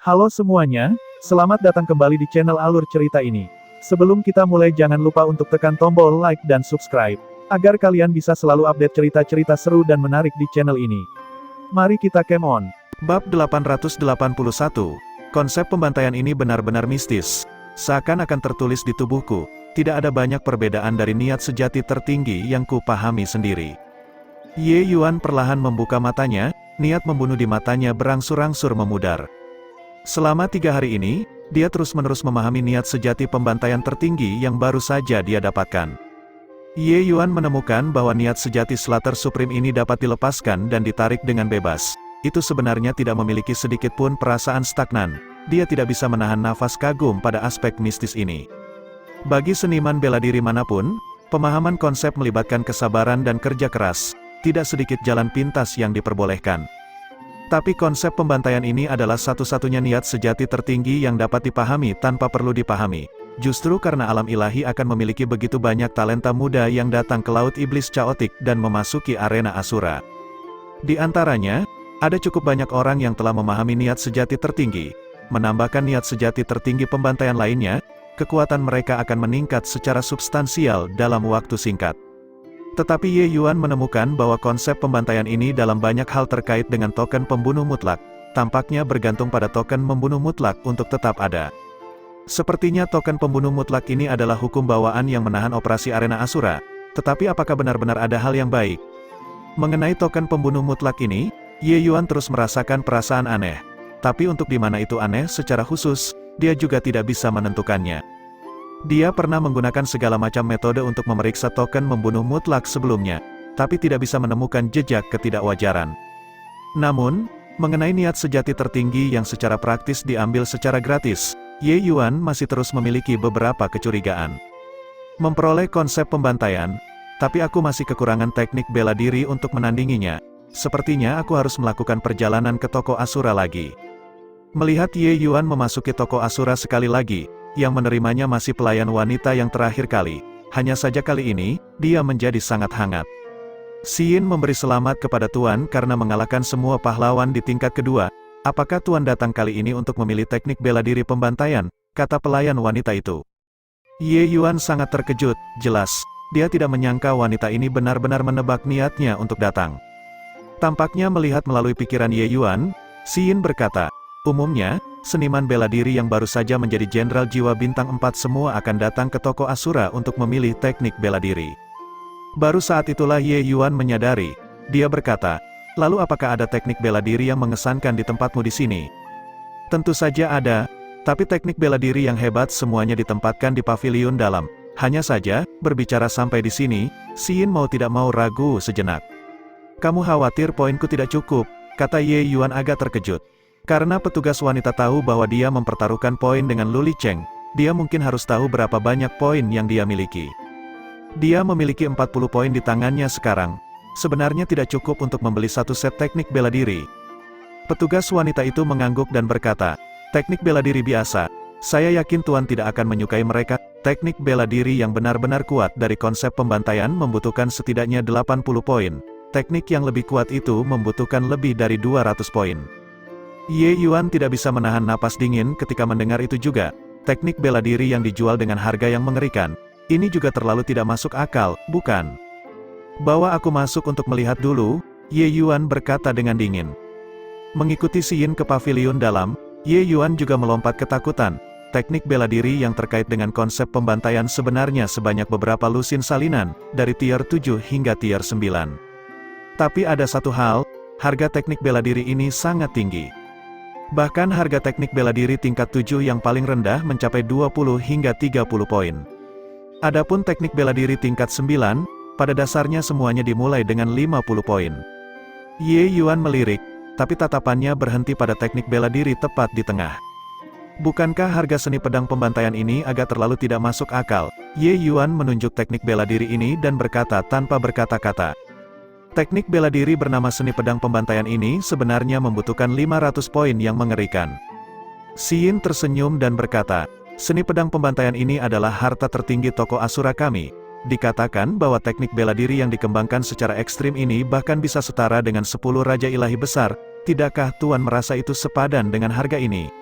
Halo semuanya, selamat datang kembali di channel Alur Cerita ini. Sebelum kita mulai jangan lupa untuk tekan tombol like dan subscribe, agar kalian bisa selalu update cerita-cerita seru dan menarik di channel ini. Mari kita game on. Bab 881. Konsep pembantaian ini benar-benar mistis. Seakan-akan tertulis di tubuhku, tidak ada banyak perbedaan dari niat sejati tertinggi yang kupahami sendiri. Ye Yuan perlahan membuka matanya, niat membunuh di matanya berangsur-angsur memudar. Selama 3 hari ini, dia terus-menerus memahami niat sejati pembantaian tertinggi yang baru saja dia dapatkan. Ye Yuan menemukan bahwa niat sejati Slater Supreme ini dapat dilepaskan dan ditarik dengan bebas. Itu sebenarnya tidak memiliki sedikit pun perasaan stagnan. Dia tidak bisa menahan nafas kagum pada aspek mistis ini. Bagi seniman bela diri manapun, pemahaman konsep melibatkan kesabaran dan kerja keras. Tidak sedikit jalan pintas yang diperbolehkan. Tapi konsep pembantaian ini adalah satu-satunya niat sejati tertinggi yang dapat dipahami tanpa perlu dipahami. Justru karena alam ilahi akan memiliki begitu banyak talenta muda yang datang ke laut iblis caotik dan memasuki arena asura. Di antaranya, ada cukup banyak orang yang telah memahami niat sejati tertinggi. Menambahkan niat sejati tertinggi pembantaian lainnya, kekuatan mereka akan meningkat secara substansial dalam waktu singkat. Tetapi Ye Yuan menemukan bahwa konsep pembantaian ini dalam banyak hal terkait dengan token pembunuh mutlak, tampaknya bergantung pada token membunuh mutlak untuk tetap ada. Sepertinya token pembunuh mutlak ini adalah hukum bawaan yang menahan operasi arena Asura, tetapi apakah benar-benar ada hal yang baik? Mengenai token pembunuh mutlak ini, Ye Yuan terus merasakan perasaan aneh. Tapi untuk di mana itu aneh secara khusus, dia juga tidak bisa menentukannya. Dia pernah menggunakan segala macam metode untuk memeriksa token membunuh mutlak sebelumnya, tapi tidak bisa menemukan jejak ketidakwajaran. Namun, mengenai niat sejati tertinggi yang secara praktis diambil secara gratis, Ye Yuan masih terus memiliki beberapa kecurigaan. Memperoleh konsep pembantaian, tapi aku masih kekurangan teknik bela diri untuk menandinginya. Sepertinya aku harus melakukan perjalanan ke toko Asura lagi. Melihat Ye Yuan memasuki toko Asura sekali lagi, yang menerimanya masih pelayan wanita yang terakhir kali. Hanya saja kali ini, dia menjadi sangat hangat. Xin memberi selamat kepada Tuan karena mengalahkan semua pahlawan di tingkat kedua. Apakah Tuan datang kali ini untuk memilih teknik bela diri pembantaian? Kata pelayan wanita itu. Ye Yuan sangat terkejut, jelas. Dia tidak menyangka wanita ini benar-benar menebak niatnya untuk datang. Tampaknya melihat melalui pikiran Ye Yuan, Xin berkata, umumnya, seniman bela diri yang baru saja menjadi jenderal jiwa bintang 4 semua akan datang ke toko Asura untuk memilih teknik bela diri. Baru saat itulah Ye Yuan menyadari. Dia berkata, lalu apakah ada teknik bela diri yang mengesankan di tempatmu di sini? Tentu saja ada, tapi teknik bela diri yang hebat semuanya ditempatkan di pavilion dalam. Hanya saja, berbicara sampai di sini, Xin mau tidak mau ragu sejenak. Kamu khawatir poinku tidak cukup, kata Ye Yuan agak terkejut. Karena petugas wanita tahu bahwa dia mempertaruhkan poin dengan Lu Licheng, dia mungkin harus tahu berapa banyak poin yang dia miliki. Dia memiliki 40 poin di tangannya sekarang. Sebenarnya tidak cukup untuk membeli satu set teknik bela diri. Petugas wanita itu mengangguk dan berkata, teknik bela diri biasa. Saya yakin Tuan tidak akan menyukai mereka. Teknik bela diri yang benar-benar kuat dari konsep pembantaian membutuhkan setidaknya 80 poin. Teknik yang lebih kuat itu membutuhkan lebih dari 200 poin. Ye Yuan tidak bisa menahan napas dingin ketika mendengar itu juga. Teknik bela diri yang dijual dengan harga yang mengerikan. Ini juga terlalu tidak masuk akal, bukan? Bawa aku masuk untuk melihat dulu, Ye Yuan berkata dengan dingin. Mengikuti Xin ke pavilion dalam, Ye Yuan juga melompat ketakutan. Teknik bela diri yang terkait dengan konsep pembantaian sebenarnya sebanyak beberapa lusin salinan, dari tier 7 hingga tier 9. Tapi ada satu hal, harga teknik bela diri ini sangat tinggi. Bahkan harga teknik bela diri tingkat 7 yang paling rendah mencapai 20 hingga 30 poin. Adapun teknik bela diri tingkat 9, pada dasarnya semuanya dimulai dengan 50 poin. Ye Yuan melirik, tapi tatapannya berhenti pada teknik bela diri tepat di tengah. Bukankah harga seni pedang pembantaian ini agak terlalu tidak masuk akal? Ye Yuan menunjuk teknik bela diri ini dan berkata tanpa berkata-kata. Teknik bela diri bernama seni pedang pembantaian ini sebenarnya membutuhkan 500 poin yang mengerikan. Xin tersenyum dan berkata, seni pedang pembantaian ini adalah harta tertinggi toko Asura kami. Dikatakan bahwa teknik bela diri yang dikembangkan secara ekstrim ini bahkan bisa setara dengan 10 raja ilahi besar. Tidakkah Tuan merasa itu sepadan dengan harga ini?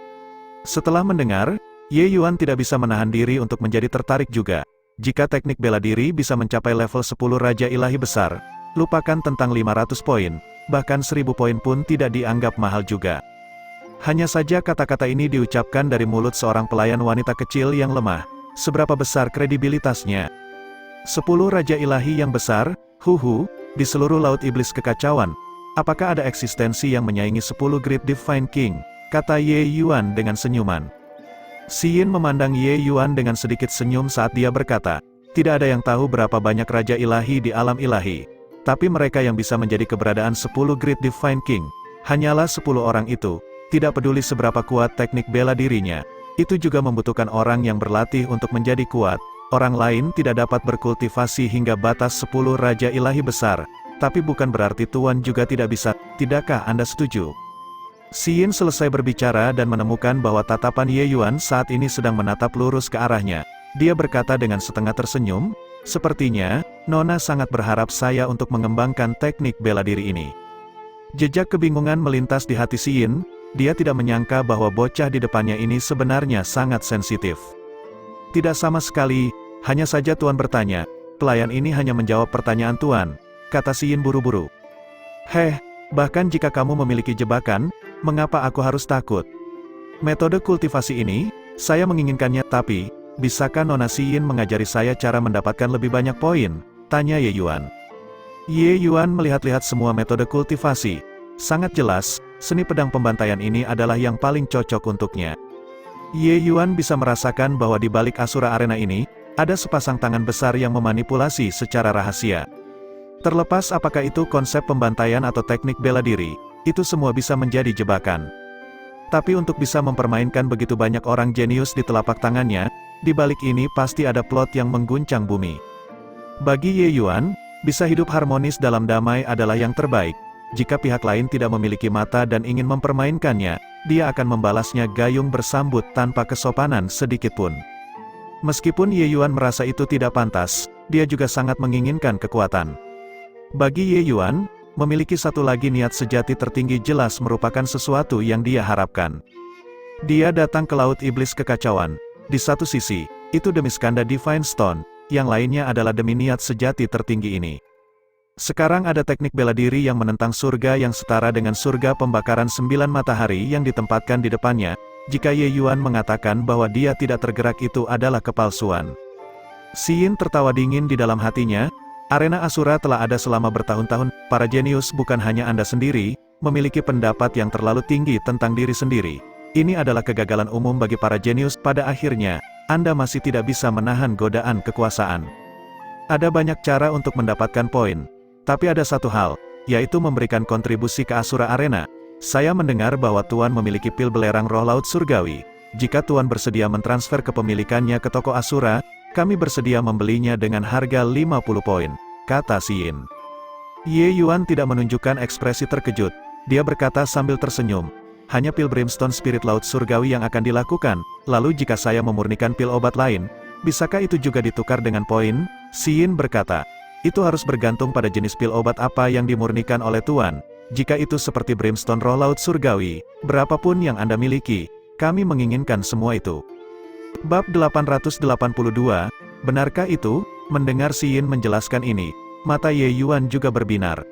Setelah mendengar, Ye Yuan tidak bisa menahan diri untuk menjadi tertarik juga. Jika teknik bela diri bisa mencapai level 10 Raja Ilahi besar, lupakan tentang 500 poin, bahkan 1000 poin pun tidak dianggap mahal juga. Hanya saja kata-kata ini diucapkan dari mulut seorang pelayan wanita kecil yang lemah. Seberapa besar kredibilitasnya? 10 Raja Ilahi yang besar, di seluruh laut iblis kekacauan. Apakah ada eksistensi yang menyaingi 10 Great Divine King? Kata Ye Yuan dengan senyuman. Xi Yin memandang Ye Yuan dengan sedikit senyum saat dia berkata, tidak ada yang tahu berapa banyak Raja Ilahi di alam ilahi. Tapi mereka yang bisa menjadi keberadaan 10 Great Divine King, hanyalah 10 orang itu. Tidak peduli seberapa kuat teknik bela dirinya, itu juga membutuhkan orang yang berlatih untuk menjadi kuat. Orang lain tidak dapat berkultivasi hingga batas 10 Raja Ilahi besar. Tapi bukan berarti Tuan juga tidak bisa, tidakkah Anda setuju? Xi Yin selesai berbicara dan menemukan bahwa tatapan Ye Yuan saat ini sedang menatap lurus ke arahnya. Dia berkata dengan setengah tersenyum, sepertinya, Nona sangat berharap saya untuk mengembangkan teknik bela diri ini. Jejak kebingungan melintas di hati Xi Yin, dia tidak menyangka bahwa bocah di depannya ini sebenarnya sangat sensitif. Tidak sama sekali, hanya saja Tuan bertanya, pelayan ini hanya menjawab pertanyaan Tuan, kata Xi Yin buru-buru. Bahkan jika kamu memiliki jebakan, mengapa aku harus takut? Metode kultivasi ini, saya menginginkannya tapi, bisakah Nona Xi Yin mengajari saya cara mendapatkan lebih banyak poin? Tanya Ye Yuan. Ye Yuan melihat-lihat semua metode kultivasi. Sangat jelas, seni pedang pembantaian ini adalah yang paling cocok untuknya. Ye Yuan bisa merasakan bahwa di balik Asura Arena ini, ada sepasang tangan besar yang memanipulasi secara rahasia. Terlepas apakah itu konsep pembantaian atau teknik bela diri, itu semua bisa menjadi jebakan. Tapi untuk bisa mempermainkan begitu banyak orang jenius di telapak tangannya, di balik ini pasti ada plot yang mengguncang bumi. Bagi Ye Yuan, bisa hidup harmonis dalam damai adalah yang terbaik. Jika pihak lain tidak memiliki mata dan ingin mempermainkannya, dia akan membalasnya gayung bersambut tanpa kesopanan sedikitpun. Meskipun Ye Yuan merasa itu tidak pantas, dia juga sangat menginginkan kekuatan. Bagi Ye Yuan, memiliki satu lagi niat sejati tertinggi jelas merupakan sesuatu yang dia harapkan. Dia datang ke Laut Iblis Kekacauan. Di satu sisi, itu demi Skanda Divine Stone, yang lainnya adalah demi niat sejati tertinggi ini. Sekarang ada teknik bela diri yang menentang surga yang setara dengan surga pembakaran 9 matahari yang ditempatkan di depannya. Jika Ye Yuan mengatakan bahwa dia tidak tergerak itu adalah kepalsuan. Xi Yin tertawa dingin di dalam hatinya. Arena Asura telah ada selama bertahun-tahun, para jenius bukan hanya Anda sendiri, memiliki pendapat yang terlalu tinggi tentang diri sendiri. Ini adalah kegagalan umum bagi para jenius, pada akhirnya, Anda masih tidak bisa menahan godaan kekuasaan. Ada banyak cara untuk mendapatkan poin. Tapi ada satu hal, yaitu memberikan kontribusi ke Asura Arena. Saya mendengar bahwa Tuan memiliki pil belerang roh laut surgawi. Jika Tuan bersedia mentransfer kepemilikannya ke toko Asura, kami bersedia membelinya dengan harga 50 poin, kata Xi Yin. Ye Yuan tidak menunjukkan ekspresi terkejut. Dia berkata sambil tersenyum, hanya pil Brimstone Spirit Laut Surgawi yang akan dilakukan, lalu jika saya memurnikan pil obat lain, bisakah itu juga ditukar dengan poin? Xi Yin berkata, itu harus bergantung pada jenis pil obat apa yang dimurnikan oleh Tuan. Jika itu seperti Brimstone Roh Laut Surgawi, berapapun yang Anda miliki, kami menginginkan semua itu. Bab 882, benarkah itu? Mendengar Xi Yin menjelaskan ini, mata Ye Yuan juga berbinar.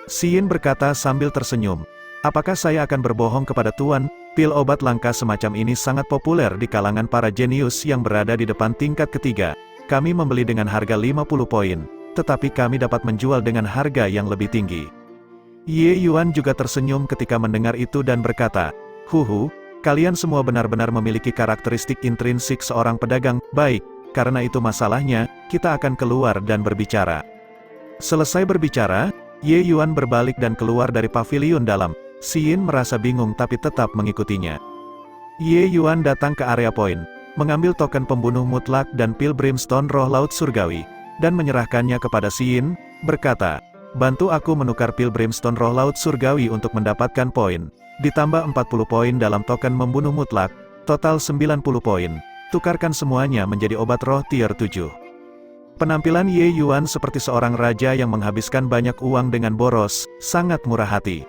Xi Yin berkata sambil tersenyum, apakah saya akan berbohong kepada Tuan? Pil obat langka semacam ini sangat populer di kalangan para jenius yang berada di depan tingkat ketiga. Kami membeli dengan harga 50 poin, tetapi kami dapat menjual dengan harga yang lebih tinggi. Ye Yuan juga tersenyum ketika mendengar itu dan berkata, kalian semua benar-benar memiliki karakteristik intrinsik seorang pedagang, baik, karena itu masalahnya, kita akan keluar dan berbicara. Selesai berbicara, Ye Yuan berbalik dan keluar dari paviliun dalam. Xi Yin merasa bingung tapi tetap mengikutinya. Ye Yuan datang ke area poin, mengambil token pembunuh mutlak dan pil Brimstone Roh Laut Surgawi, dan menyerahkannya kepada Xi Yin, berkata, bantu aku menukar pil Brimstone Roh Laut Surgawi untuk mendapatkan poin. Ditambah 40 poin dalam token membunuh mutlak, total 90 poin. Tukarkan semuanya menjadi obat roh tier 7. Penampilan Ye Yuan seperti seorang raja yang menghabiskan banyak uang dengan boros, sangat murah hati.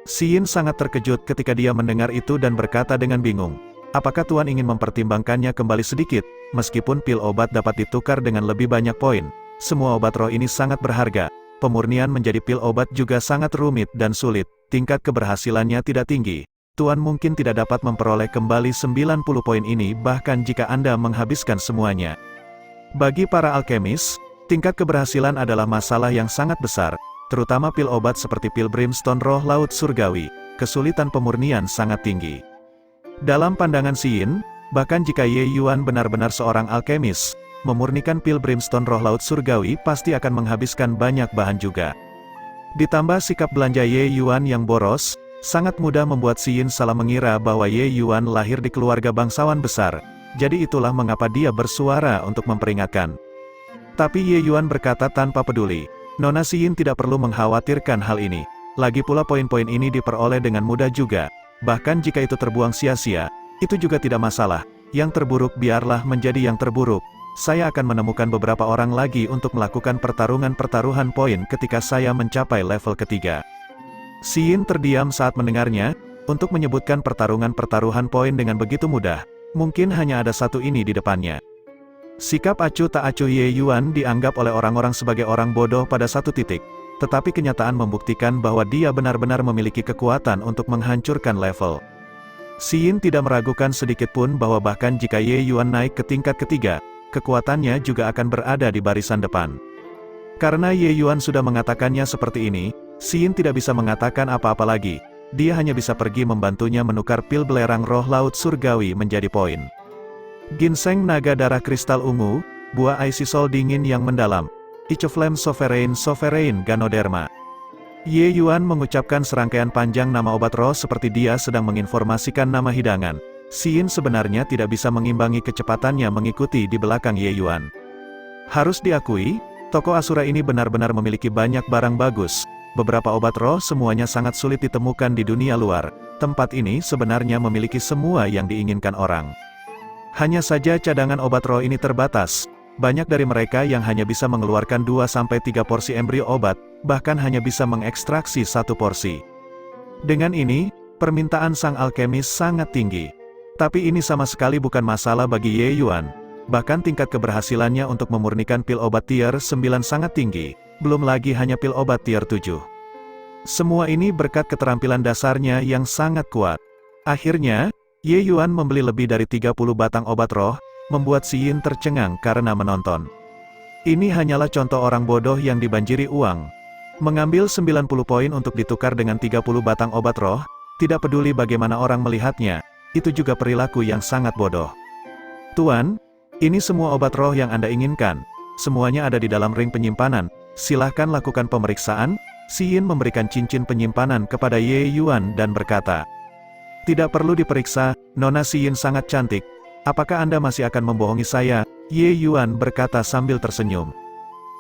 Xi Yin sangat terkejut ketika dia mendengar itu dan berkata dengan bingung, Apakah Tuan ingin mempertimbangkannya kembali sedikit? Meskipun pil obat dapat ditukar dengan lebih banyak poin, semua obat roh ini sangat berharga. Pemurnian menjadi pil obat juga sangat rumit dan sulit, tingkat keberhasilannya tidak tinggi. Tuan mungkin tidak dapat memperoleh kembali 90 poin ini bahkan jika Anda menghabiskan semuanya. Bagi para alkemis, tingkat keberhasilan adalah masalah yang sangat besar, terutama pil obat seperti pil brimstone roh laut surgawi. Kesulitan pemurnian sangat tinggi. Dalam pandangan Yin, bahkan jika Ye Yuan benar-benar seorang alkemis, memurnikan pil brimstone roh laut surgawi pasti akan menghabiskan banyak bahan juga. Ditambah sikap belanja Ye Yuan yang boros, sangat mudah membuat Yin salah mengira bahwa Ye Yuan lahir di keluarga bangsawan besar, jadi itulah mengapa dia bersuara untuk memperingatkan. Tapi Ye Yuan berkata tanpa peduli, Nona Yin tidak perlu mengkhawatirkan hal ini. Lagi pula poin-poin ini diperoleh dengan mudah juga. Bahkan jika itu terbuang sia-sia, itu juga tidak masalah. Yang terburuk biarlah menjadi yang terburuk. Saya akan menemukan beberapa orang lagi untuk melakukan pertarungan poin ketika saya mencapai level ketiga. Yin terdiam saat mendengarnya, untuk menyebutkan pertarungan poin dengan begitu mudah. Mungkin hanya ada satu ini di depannya. Sikap acuh tak acuh Ye Yuan dianggap oleh orang-orang sebagai orang bodoh pada satu titik. Tetapi kenyataan membuktikan bahwa dia benar-benar memiliki kekuatan untuk menghancurkan level. Yin tidak meragukan sedikitpun bahwa bahkan jika Ye Yuan naik ke tingkat ketiga, kekuatannya juga akan berada di barisan depan. Karena Ye Yuan sudah mengatakannya seperti ini, Yin tidak bisa mengatakan apa-apa lagi. Dia hanya bisa pergi membantunya menukar pil belerang roh laut surgawi menjadi poin. Ginseng naga darah kristal ungu, buah Aisisol dingin yang mendalam. Ichoflame Sovereign Ganoderma. Ye Yuan mengucapkan serangkaian panjang nama obat roh seperti dia sedang menginformasikan nama hidangan. Yin sebenarnya tidak bisa mengimbangi kecepatannya mengikuti di belakang Ye Yuan. Harus diakui, toko Asura ini benar-benar memiliki banyak barang bagus. Beberapa obat roh semuanya sangat sulit ditemukan di dunia luar. Tempat ini sebenarnya memiliki semua yang diinginkan orang. Hanya saja cadangan obat roh ini terbatas. Banyak dari mereka yang hanya bisa mengeluarkan 2-3 porsi embrio obat, bahkan hanya bisa mengekstraksi 1 porsi. Dengan ini, permintaan sang alkemis sangat tinggi. Tapi ini sama sekali bukan masalah bagi Ye Yuan. Bahkan tingkat keberhasilannya untuk memurnikan pil obat tier 9 sangat tinggi, belum lagi hanya pil obat tier 7. Semua ini berkat keterampilan dasarnya yang sangat kuat. Akhirnya, Ye Yuan membeli lebih dari 30 batang obat roh, membuat Yin tercengang karena menonton. Ini hanyalah contoh orang bodoh yang dibanjiri uang. Mengambil 90 poin untuk ditukar dengan 30 batang obat roh, tidak peduli bagaimana orang melihatnya, itu juga perilaku yang sangat bodoh. Tuan, ini semua obat roh yang Anda inginkan. Semuanya ada di dalam ring penyimpanan, silahkan lakukan pemeriksaan. Yin memberikan cincin penyimpanan kepada Ye Yuan dan berkata, tidak perlu diperiksa, Nona Yin sangat cantik. Apakah Anda masih akan membohongi saya? Ye Yuan berkata sambil tersenyum.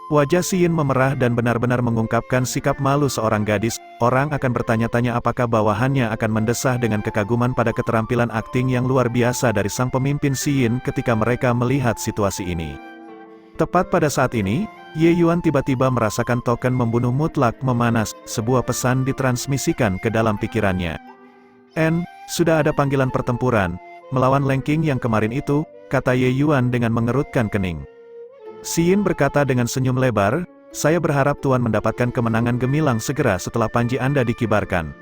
Wajah Yin memerah dan benar-benar mengungkapkan sikap malu seorang gadis. Orang akan bertanya-tanya apakah bawahannya akan mendesah dengan kekaguman pada keterampilan akting yang luar biasa dari sang pemimpin Yin ketika mereka melihat situasi ini. Tepat pada saat ini, Ye Yuan tiba-tiba merasakan token membunuh mutlak memanas. Sebuah pesan ditransmisikan ke dalam pikirannya. Sudah ada panggilan pertempuran. Melawan Leng King yang kemarin itu, kata Ye Yuan dengan mengerutkan kening. Yin berkata dengan senyum lebar, saya berharap Tuan mendapatkan kemenangan gemilang segera setelah panji Anda dikibarkan.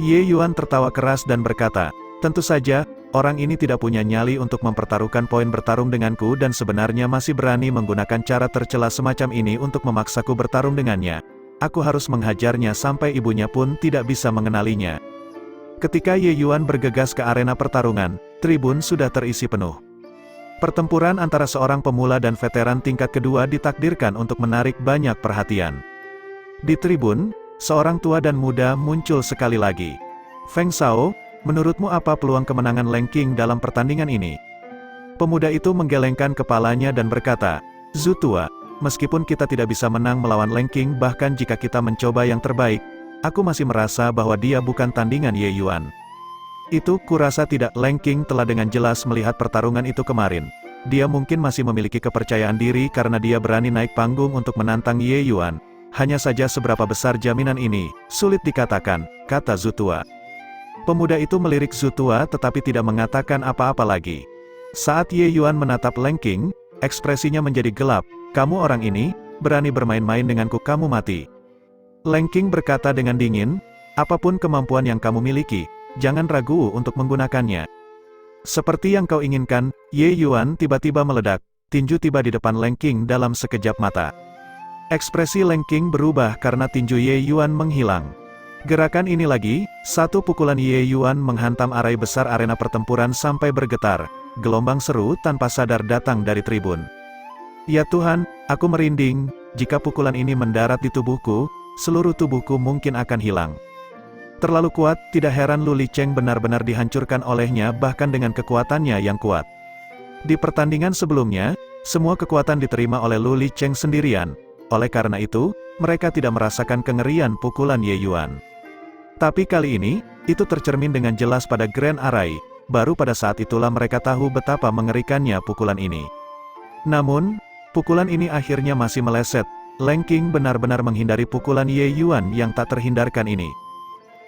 Ye Yuan tertawa keras dan berkata, tentu saja, orang ini tidak punya nyali untuk mempertaruhkan poin bertarung denganku dan sebenarnya masih berani menggunakan cara tercela semacam ini untuk memaksaku bertarung dengannya. Aku harus menghajarnya sampai ibunya pun tidak bisa mengenalinya. Ketika Ye Yuan bergegas ke arena pertarungan, tribun sudah terisi penuh. Pertempuran antara seorang pemula dan veteran tingkat kedua ditakdirkan untuk menarik banyak perhatian. Di tribun, seorang tua dan muda muncul sekali lagi. Feng Shao, menurutmu apa peluang kemenangan Leng King dalam pertandingan ini? Pemuda itu menggelengkan kepalanya dan berkata, Zhu tua, meskipun kita tidak bisa menang melawan Leng King bahkan jika kita mencoba yang terbaik, aku masih merasa bahwa dia bukan tandingan Ye Yuan. Itu, kurasa tidak. Leng King telah dengan jelas melihat pertarungan itu kemarin. Dia mungkin masih memiliki kepercayaan diri karena dia berani naik panggung untuk menantang Ye Yuan. Hanya saja seberapa besar jaminan ini, sulit dikatakan, kata Zhu tua. Pemuda itu melirik Zhu Tua tetapi tidak mengatakan apa-apa lagi. Saat Ye Yuan menatap Leng King, ekspresinya menjadi gelap. Kamu orang ini, berani bermain-main denganku, kamu mati. Leng King berkata dengan dingin, apapun kemampuan yang kamu miliki, jangan ragu untuk menggunakannya. Seperti yang kau inginkan, Ye Yuan tiba-tiba meledak, tinju tiba di depan Leng King dalam sekejap mata. Ekspresi Leng King berubah karena tinju Ye Yuan menghilang. Gerakan ini lagi, satu pukulan Ye Yuan menghantam arai besar arena pertempuran sampai bergetar. Gelombang seru tanpa sadar datang dari tribun. Ya Tuhan, aku merinding, jika pukulan ini mendarat di tubuhku, seluruh tubuhku mungkin akan hilang. Terlalu kuat, tidak heran Lu Licheng benar-benar dihancurkan olehnya bahkan dengan kekuatannya yang kuat. Di pertandingan sebelumnya, semua kekuatan diterima oleh Lu Licheng sendirian. Oleh karena itu, mereka tidak merasakan kengerian pukulan Ye Yuan. Tapi kali ini, itu tercermin dengan jelas pada Grand Arai. Baru pada saat itulah mereka tahu betapa mengerikannya pukulan ini. Namun, pukulan ini akhirnya masih meleset. Leng King benar-benar menghindari pukulan Ye Yuan yang tak terhindarkan ini.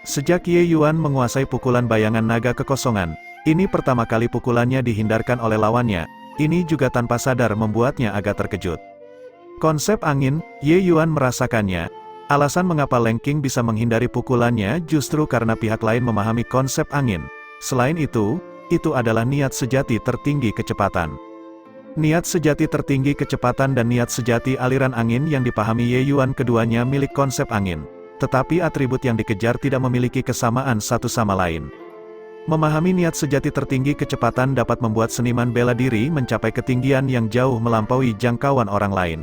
Sejak Ye Yuan menguasai pukulan bayangan naga kekosongan, ini pertama kali pukulannya dihindarkan oleh lawannya. Ini juga tanpa sadar membuatnya agak terkejut. Konsep angin, Ye Yuan merasakannya. Alasan mengapa Leng King bisa menghindari pukulannya justru karena pihak lain memahami konsep angin. Selain itu adalah niat sejati tertinggi kecepatan. Niat sejati tertinggi kecepatan dan niat sejati aliran angin yang dipahami Ye Yuan keduanya milik konsep angin. Tetapi atribut yang dikejar tidak memiliki kesamaan satu sama lain. Memahami niat sejati tertinggi kecepatan dapat membuat seniman bela diri mencapai ketinggian yang jauh melampaui jangkauan orang lain.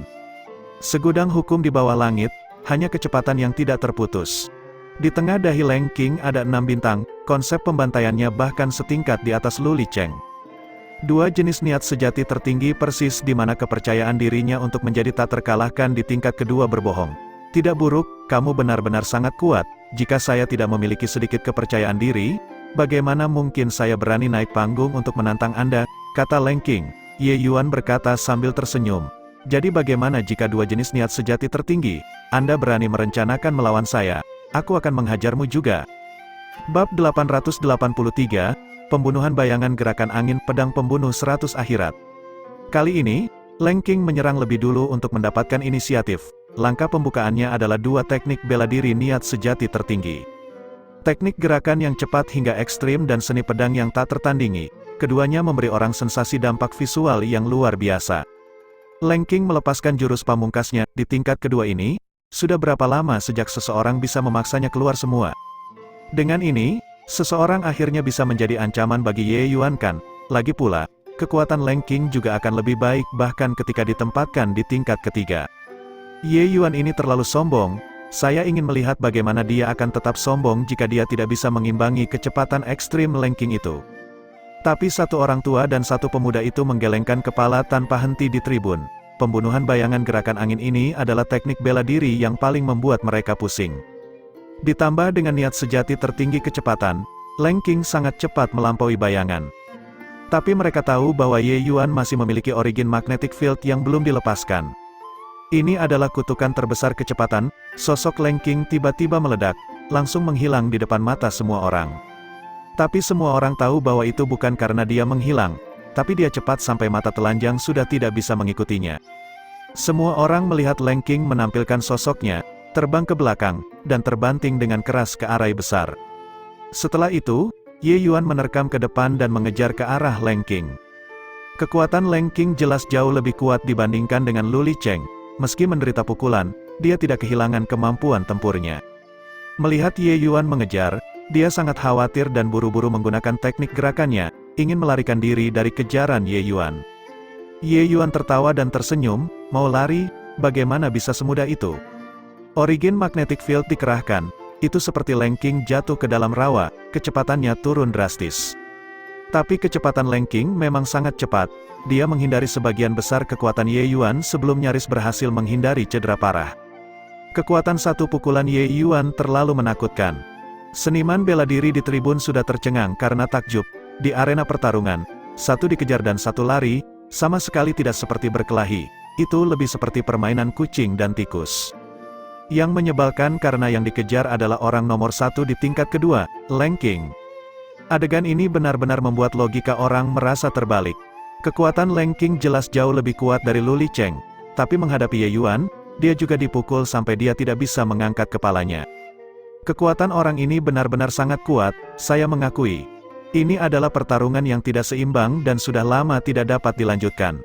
Segudang hukum di bawah langit, hanya kecepatan yang tidak terputus. Di tengah dahi Leng King ada 6 bintang, konsep pembantaiannya bahkan setingkat di atas Lu Licheng. Dua jenis niat sejati tertinggi persis di mana kepercayaan dirinya untuk menjadi tak terkalahkan di tingkat kedua berbohong. Tidak buruk, kamu benar-benar sangat kuat. Jika saya tidak memiliki sedikit kepercayaan diri, bagaimana mungkin saya berani naik panggung untuk menantang Anda, kata Leng King. Ye Yuan berkata sambil tersenyum. Jadi bagaimana jika dua jenis niat sejati tertinggi, Anda berani merencanakan melawan saya? Aku akan menghajarmu juga. Bab 883, Pembunuhan Bayangan Gerakan Angin Pedang Pembunuh 100 Akhirat. Kali ini, Leng King menyerang lebih dulu untuk mendapatkan inisiatif. Langkah pembukaannya adalah dua teknik bela diri niat sejati tertinggi. Teknik gerakan yang cepat hingga ekstrim dan seni pedang yang tak tertandingi. Keduanya memberi orang sensasi dampak visual yang luar biasa. Leng King melepaskan jurus pamungkasnya di tingkat kedua ini. Sudah berapa lama sejak seseorang bisa memaksanya keluar semua? Dengan ini, seseorang akhirnya bisa menjadi ancaman bagi Ye Yuan kan? Lagi pula, kekuatan Leng King juga akan lebih baik bahkan ketika ditempatkan di tingkat ketiga. Ye Yuan ini terlalu sombong, saya ingin melihat bagaimana dia akan tetap sombong jika dia tidak bisa mengimbangi kecepatan ekstrim Leng King itu. Tapi satu orang tua dan satu pemuda itu menggelengkan kepala tanpa henti di tribun. Pembunuhan bayangan gerakan angin ini adalah teknik bela diri yang paling membuat mereka pusing. Ditambah dengan niat sejati tertinggi kecepatan, Leng King sangat cepat melampaui bayangan. Tapi mereka tahu bahwa Ye Yuan masih memiliki origin magnetic field yang belum dilepaskan. Ini adalah kutukan terbesar kecepatan. Sosok Leng King tiba-tiba meledak, langsung menghilang di depan mata semua orang. Tapi semua orang tahu bahwa itu bukan karena dia menghilang, tapi dia cepat sampai mata telanjang sudah tidak bisa mengikutinya. Semua orang melihat Leng King menampilkan sosoknya, terbang ke belakang, dan terbanting dengan keras ke arai besar. Setelah itu, Ye Yuan menerkam ke depan dan mengejar ke arah Leng King. Kekuatan Leng King jelas jauh lebih kuat dibandingkan dengan Lu Licheng. Meski menderita pukulan, dia tidak kehilangan kemampuan tempurnya. Melihat Ye Yuan mengejar, dia sangat khawatir dan buru-buru menggunakan teknik gerakannya, ingin melarikan diri dari kejaran Ye Yuan. Ye Yuan tertawa dan tersenyum, mau lari, bagaimana bisa semudah itu? Origin magnetic field dikerahkan, itu seperti Leng King jatuh ke dalam rawa, kecepatannya turun drastis. Tapi kecepatan Leng King memang sangat cepat, dia menghindari sebagian besar kekuatan Ye Yuan sebelum nyaris berhasil menghindari cedera parah. Kekuatan satu pukulan Ye Yuan terlalu menakutkan. Seniman bela diri di tribun sudah tercengang karena takjub. Di arena pertarungan, satu dikejar dan satu lari, sama sekali tidak seperti berkelahi, itu lebih seperti permainan kucing dan tikus. Yang menyebalkan karena yang dikejar adalah orang nomor satu di tingkat kedua, Lang King. Adegan ini benar-benar membuat logika orang merasa terbalik. Kekuatan Lang King jelas jauh lebih kuat dari Lu Licheng, tapi menghadapi Ye Yuan, dia juga dipukul sampai dia tidak bisa mengangkat kepalanya. Kekuatan orang ini benar-benar sangat kuat, saya mengakui. Ini adalah pertarungan yang tidak seimbang dan sudah lama tidak dapat dilanjutkan.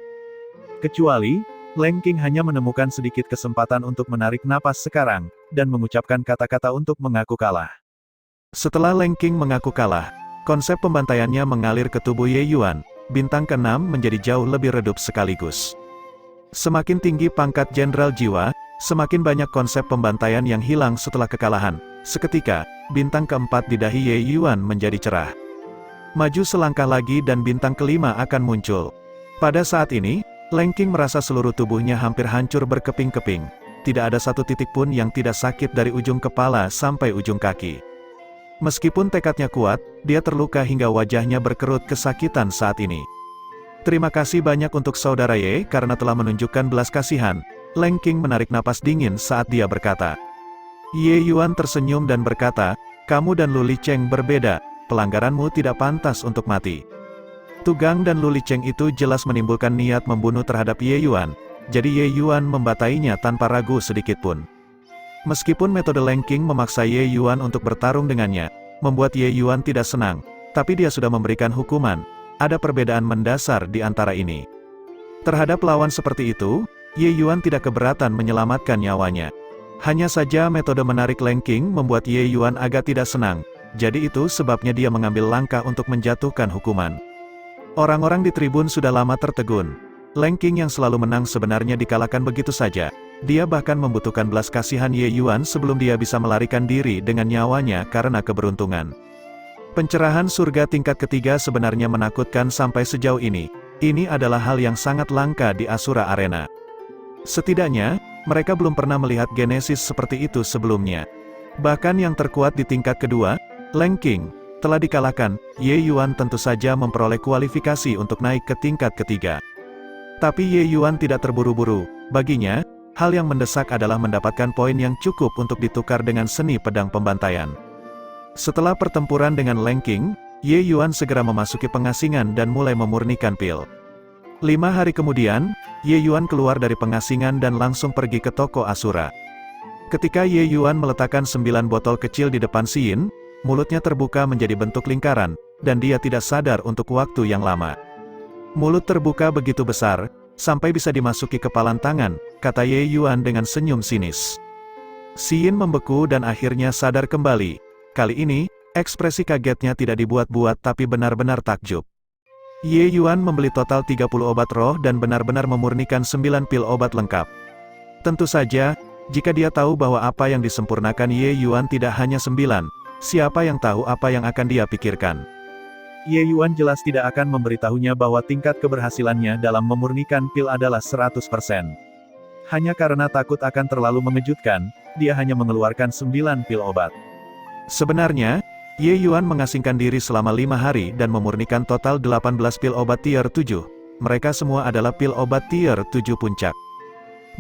Kecuali, Lang King hanya menemukan sedikit kesempatan untuk menarik napas sekarang, dan mengucapkan kata-kata untuk mengaku kalah. Setelah Lang King mengaku kalah, konsep pembantaiannya mengalir ke tubuh Ye Yuan, bintang ke-6 menjadi jauh lebih redup sekaligus. Semakin tinggi pangkat Jenderal Jiwa, semakin banyak konsep pembantaian yang hilang setelah kekalahan. Seketika, bintang ke-4 di dahi Ye Yuan menjadi cerah. Maju selangkah lagi dan bintang ke-5 akan muncul. Pada saat ini, Lang King merasa seluruh tubuhnya hampir hancur berkeping-keping. Tidak ada satu titik pun yang tidak sakit dari ujung kepala sampai ujung kaki. Meskipun tekadnya kuat, dia terluka hingga wajahnya berkerut kesakitan saat ini. Terima kasih banyak untuk saudara Ye karena telah menunjukkan belas kasihan. Lang King menarik napas dingin saat dia berkata. Ye Yuan tersenyum dan berkata, kamu dan Lu Licheng berbeda, pelanggaranmu tidak pantas untuk mati. Tu Gang dan Lu Licheng itu jelas menimbulkan niat membunuh terhadap Ye Yuan, jadi Ye Yuan membatainya tanpa ragu sedikitpun. Meskipun metode Lang King memaksa Ye Yuan untuk bertarung dengannya, membuat Ye Yuan tidak senang, tapi dia sudah memberikan hukuman, ada perbedaan mendasar di antara ini. Terhadap lawan seperti itu, Ye Yuan tidak keberatan menyelamatkan nyawanya. Hanya saja metode menarik Lang King membuat Ye Yuan agak tidak senang, jadi itu sebabnya dia mengambil langkah untuk menjatuhkan hukuman. Orang-orang di tribun sudah lama tertegun. Lang King yang selalu menang sebenarnya dikalahkan begitu saja. Dia bahkan membutuhkan belas kasihan Ye Yuan sebelum dia bisa melarikan diri dengan nyawanya karena keberuntungan. Pencerahan surga tingkat ketiga sebenarnya menakutkan sampai sejauh ini. Ini adalah hal yang sangat langka di Asura Arena. Setidaknya, mereka belum pernah melihat genesis seperti itu sebelumnya. Bahkan yang terkuat di tingkat kedua, Lang King, telah dikalahkan. Ye Yuan tentu saja memperoleh kualifikasi untuk naik ke tingkat ketiga. Tapi Ye Yuan tidak terburu-buru. Baginya, hal yang mendesak adalah mendapatkan poin yang cukup untuk ditukar dengan seni pedang pembantaian. Setelah pertempuran dengan Lang King, Ye Yuan segera memasuki pengasingan dan mulai memurnikan pil. 5 hari kemudian, Ye Yuan keluar dari pengasingan dan langsung pergi ke toko Asura. Ketika Ye Yuan meletakkan 9 botol kecil di depan Xin, mulutnya terbuka menjadi bentuk lingkaran, dan dia tidak sadar untuk waktu yang lama. Mulut terbuka begitu besar, sampai bisa dimasuki kepalan tangan, kata Ye Yuan dengan senyum sinis. Xin membeku dan akhirnya sadar kembali. Kali ini, ekspresi kagetnya tidak dibuat-buat tapi benar-benar takjub. Ye Yuan membeli total 30 obat roh dan benar-benar memurnikan 9 pil obat lengkap. Tentu saja, jika dia tahu bahwa apa yang disempurnakan Ye Yuan tidak hanya 9, siapa yang tahu apa yang akan dia pikirkan. Ye Yuan jelas tidak akan memberitahunya bahwa tingkat keberhasilannya dalam memurnikan pil adalah 100%. Hanya karena takut akan terlalu mengejutkan, dia hanya mengeluarkan 9 pil obat. Sebenarnya, Ye Yuan mengasingkan diri selama 5 hari dan memurnikan total 18 pil obat tier 7. Mereka semua adalah pil obat tier 7 puncak.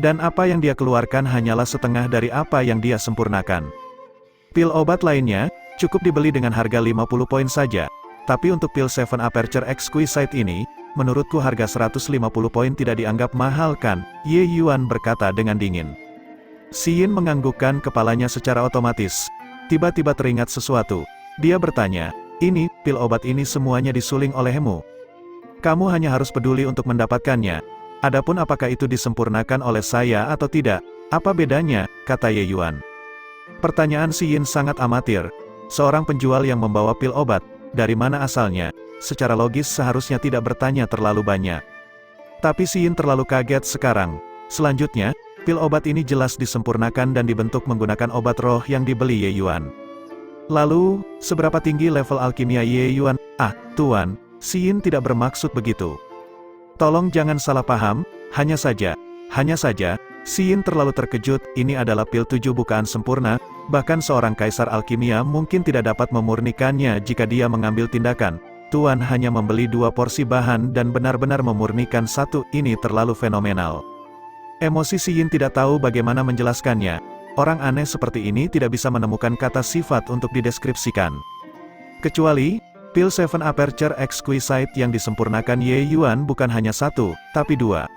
Dan apa yang dia keluarkan hanyalah setengah dari apa yang dia sempurnakan. Pil obat lainnya, cukup dibeli dengan harga 50 poin saja. Tapi untuk pil 7 Aperture Exquisite ini, menurutku harga 150 poin tidak dianggap mahal kan? Ye Yuan berkata dengan dingin. Xin menganggukkan kepalanya secara otomatis. Tiba-tiba teringat sesuatu. Dia bertanya, ini, pil obat ini semuanya disuling olehmu. Kamu hanya harus peduli untuk mendapatkannya. Adapun apakah itu disempurnakan oleh saya atau tidak, apa bedanya, kata Ye Yuan. Pertanyaan Xin sangat amatir. Seorang penjual yang membawa pil obat, dari mana asalnya? Secara logis seharusnya tidak bertanya terlalu banyak. Tapi Xin terlalu kaget sekarang. Selanjutnya, pil obat ini jelas disempurnakan dan dibentuk menggunakan obat roh yang dibeli Ye Yuan. Lalu, seberapa tinggi level alkimia Ye Yuan? Ah, Tuan, Xin tidak bermaksud begitu. Tolong jangan salah paham, hanya saja, Xin terlalu terkejut, ini adalah pil 7 bukaan sempurna, bahkan seorang kaisar alkimia mungkin tidak dapat memurnikannya jika dia mengambil tindakan. Tuan hanya membeli 2 porsi bahan dan benar-benar memurnikan 1, ini terlalu fenomenal. Emosi Xin tidak tahu bagaimana menjelaskannya. Orang aneh seperti ini tidak bisa menemukan kata sifat untuk dideskripsikan. Kecuali, pil 7 Aperture Exquisite yang disempurnakan Ye Yuan bukan hanya satu, tapi dua.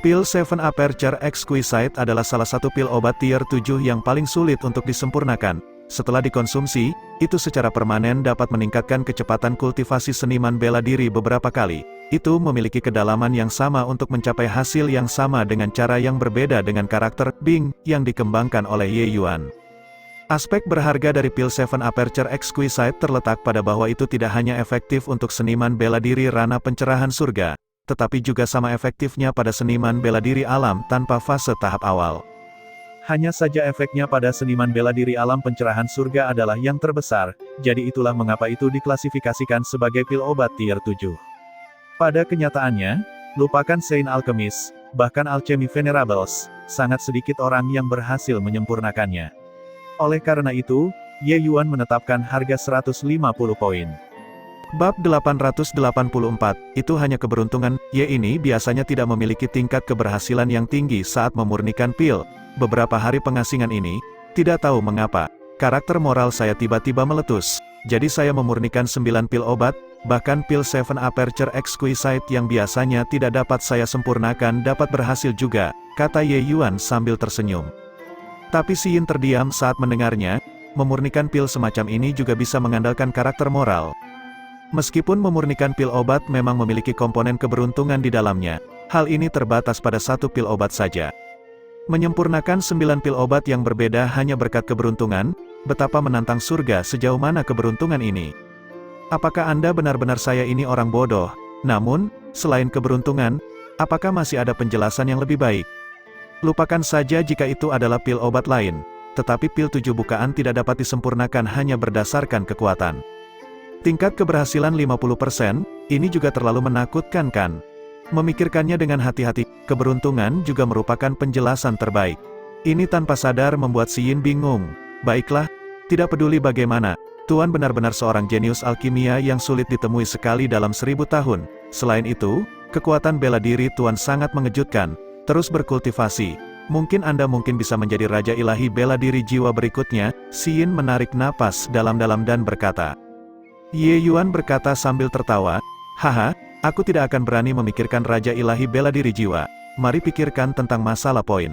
Pil 7 Aperture Exquisite adalah salah satu pil obat tier 7 yang paling sulit untuk disempurnakan. Setelah dikonsumsi, itu secara permanen dapat meningkatkan kecepatan kultivasi seniman bela diri beberapa kali. Itu memiliki kedalaman yang sama untuk mencapai hasil yang sama dengan cara yang berbeda dengan karakter Bing yang dikembangkan oleh Ye Yuan. Aspek berharga dari pil 7 Aperture Exquisite terletak pada bahwa itu tidak hanya efektif untuk seniman bela diri ranah pencerahan surga, tetapi juga sama efektifnya pada seniman bela diri alam tanpa fase tahap awal. Hanya saja efeknya pada seniman bela diri alam pencerahan surga adalah yang terbesar, jadi itulah mengapa itu diklasifikasikan sebagai pil obat tier 7. Pada kenyataannya, lupakan Saint Alchemist, bahkan Alchemy Venerables, sangat sedikit orang yang berhasil menyempurnakannya. Oleh karena itu, Ye Yuan menetapkan harga 150 poin. Bab 884, itu hanya keberuntungan. Ye ini biasanya tidak memiliki tingkat keberhasilan yang tinggi saat memurnikan pil. Beberapa hari pengasingan ini, tidak tahu mengapa, karakter moral saya tiba-tiba meletus. Jadi saya memurnikan 9 pil obat, bahkan pil 7 Aperture Exquisite yang biasanya tidak dapat saya sempurnakan dapat berhasil juga, kata Ye Yuan sambil tersenyum. Tapi Si Yin terdiam saat mendengarnya, memurnikan pil semacam ini juga bisa mengandalkan karakter moral. Meskipun memurnikan pil obat memang memiliki komponen keberuntungan di dalamnya, hal ini terbatas pada satu pil obat saja. Menyempurnakan 9 pil obat yang berbeda hanya berkat keberuntungan, betapa menantang surga sejauh mana keberuntungan ini. Apakah Anda benar-benar saya ini orang bodoh? Namun, selain keberuntungan, apakah masih ada penjelasan yang lebih baik? Lupakan saja jika itu adalah pil obat lain, tetapi pil 7 bukaan tidak dapat disempurnakan hanya berdasarkan kekuatan. Tingkat keberhasilan 50%, ini juga terlalu menakutkan kan? Memikirkannya dengan hati-hati, keberuntungan juga merupakan penjelasan terbaik. Ini tanpa sadar membuat Si Yin bingung. Baiklah, tidak peduli bagaimana, Tuan benar-benar seorang jenius alkimia yang sulit ditemui sekali dalam 1000 tahun. Selain itu, kekuatan bela diri Tuan sangat mengejutkan. Terus berkultivasi. Mungkin Anda bisa menjadi Raja Ilahi bela diri jiwa berikutnya. Si Yin menarik napas dalam-dalam dan berkata. Ye Yuan berkata sambil tertawa, haha, aku tidak akan berani memikirkan Raja Ilahi bela diri jiwa. Mari pikirkan tentang masalah poin.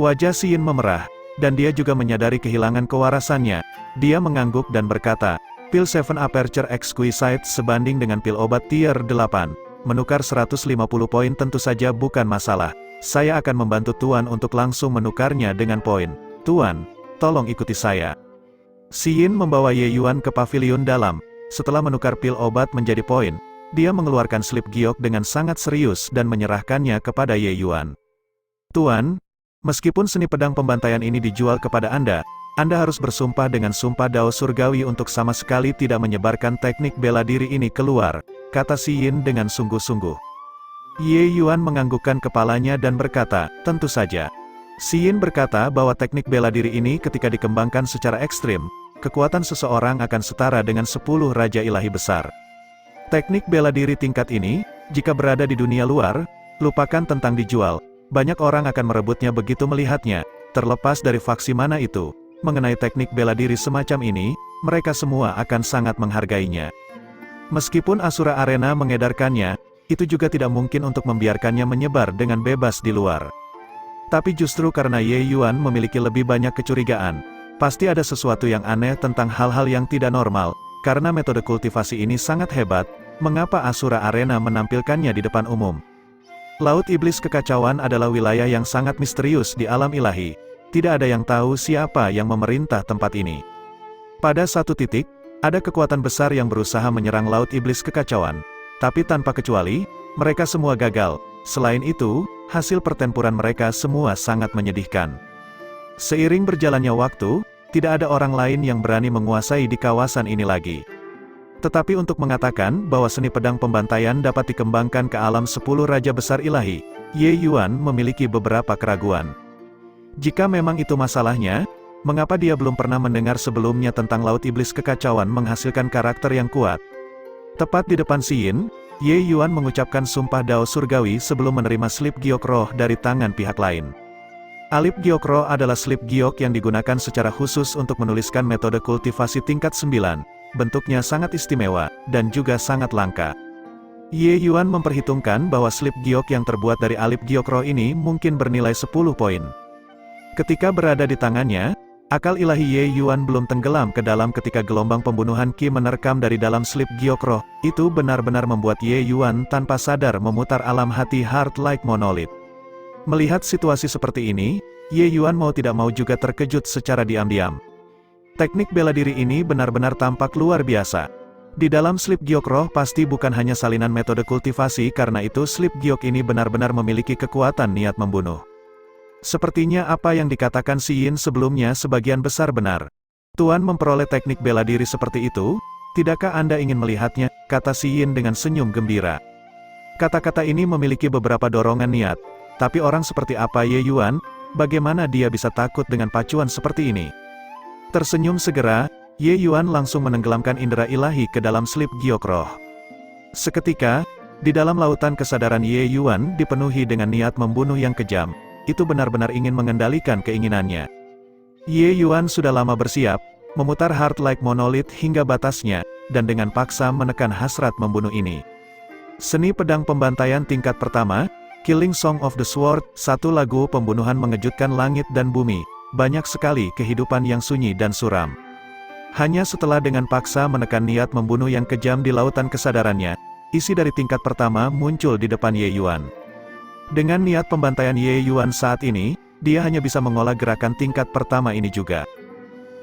Wajah Si Yin memerah, dan dia juga menyadari kehilangan kewarasannya. Dia mengangguk dan berkata, pil 7 Aperture Exquisite sebanding dengan pil obat tier 8. Menukar 150 poin tentu saja bukan masalah. Saya akan membantu Tuan untuk langsung menukarnya dengan poin. Tuan, tolong ikuti saya. Si Yin membawa Ye Yuan ke pavilion dalam. Setelah menukar pil obat menjadi poin, dia mengeluarkan slip giok dengan sangat serius dan menyerahkannya kepada Ye Yuan. Tuan, meskipun seni pedang pembantaian ini dijual kepada Anda harus bersumpah dengan sumpah Dao Surgawi untuk sama sekali tidak menyebarkan teknik bela diri ini keluar, kata Si Yin dengan sungguh-sungguh. Ye Yuan menganggukkan kepalanya dan berkata, tentu saja. Si Yin berkata bahwa teknik bela diri ini ketika dikembangkan secara ekstrim, kekuatan seseorang akan setara dengan 10 Raja Ilahi besar. Teknik bela diri tingkat ini, jika berada di dunia luar, lupakan tentang dijual. Banyak orang akan merebutnya begitu melihatnya, terlepas dari faksi mana itu. Mengenai teknik bela diri semacam ini, mereka semua akan sangat menghargainya. Meskipun Asura Arena mengedarkannya, itu juga tidak mungkin untuk membiarkannya menyebar dengan bebas di luar. Tapi justru karena Ye Yuan memiliki lebih banyak kecurigaan, pasti ada sesuatu yang aneh tentang hal-hal yang tidak normal. Karena metode kultivasi ini sangat hebat, mengapa Asura Arena menampilkannya di depan umum? Laut Iblis Kekacauan adalah wilayah yang sangat misterius di alam ilahi. Tidak ada yang tahu siapa yang memerintah tempat ini. Pada satu titik, ada kekuatan besar yang berusaha menyerang Laut Iblis Kekacauan. Tapi tanpa kecuali, mereka semua gagal. Selain itu, hasil pertempuran mereka semua sangat menyedihkan. Seiring berjalannya waktu, tidak ada orang lain yang berani menguasai di kawasan ini lagi. Tetapi untuk mengatakan bahwa seni pedang pembantaian dapat dikembangkan ke alam 10 Raja Besar Ilahi, Ye Yuan memiliki beberapa keraguan. Jika memang itu masalahnya, mengapa dia belum pernah mendengar sebelumnya tentang Laut Iblis Kekacauan menghasilkan karakter yang kuat? Tepat di depan Si Yin, Ye Yuan mengucapkan sumpah Dao Surgawi sebelum menerima slip giok roh dari tangan pihak lain. Alip Gyokro adalah slip giok yang digunakan secara khusus untuk menuliskan metode kultivasi tingkat 9. Bentuknya sangat istimewa, dan juga sangat langka. Ye Yuan memperhitungkan bahwa slip giok yang terbuat dari Alip Gyokro ini mungkin bernilai 10 poin. Ketika berada di tangannya, akal ilahi Ye Yuan belum tenggelam ke dalam ketika gelombang pembunuhan Qi menerkam dari dalam slip Gyokro. Itu benar-benar membuat Ye Yuan tanpa sadar memutar alam hati Heart Like Monolith. Melihat situasi seperti ini, Ye Yuan mau tidak mau juga terkejut secara diam-diam. Teknik bela diri ini benar-benar tampak luar biasa. Di dalam slip Gyokro pasti bukan hanya salinan metode kultivasi, karena itu slip giok ini benar-benar memiliki kekuatan niat membunuh. Sepertinya apa yang dikatakan Si Yin sebelumnya sebagian besar benar. Tuan memperoleh teknik bela diri seperti itu, tidakkah Anda ingin melihatnya, kata Si Yin dengan senyum gembira. Kata-kata ini memiliki beberapa dorongan niat. Tapi orang seperti apa Ye Yuan, bagaimana dia bisa takut dengan pacuan seperti ini? Tersenyum segera, Ye Yuan langsung menenggelamkan indera ilahi ke dalam slip Gyokro. Seketika, di dalam lautan kesadaran Ye Yuan dipenuhi dengan niat membunuh yang kejam. Itu benar-benar ingin mengendalikan keinginannya. Ye Yuan sudah lama bersiap, memutar Heart Like Monolith hingga batasnya, dan dengan paksa menekan hasrat membunuh ini. Seni pedang pembantaian tingkat pertama, Killing Song of the Sword, satu lagu pembunuhan mengejutkan langit dan bumi, banyak sekali kehidupan yang sunyi dan suram. Hanya setelah dengan paksa menekan niat membunuh yang kejam di lautan kesadarannya, isi dari tingkat pertama muncul di depan Ye Yuan. Dengan niat pembantaian Ye Yuan saat ini, dia hanya bisa mengolah gerakan tingkat pertama ini juga.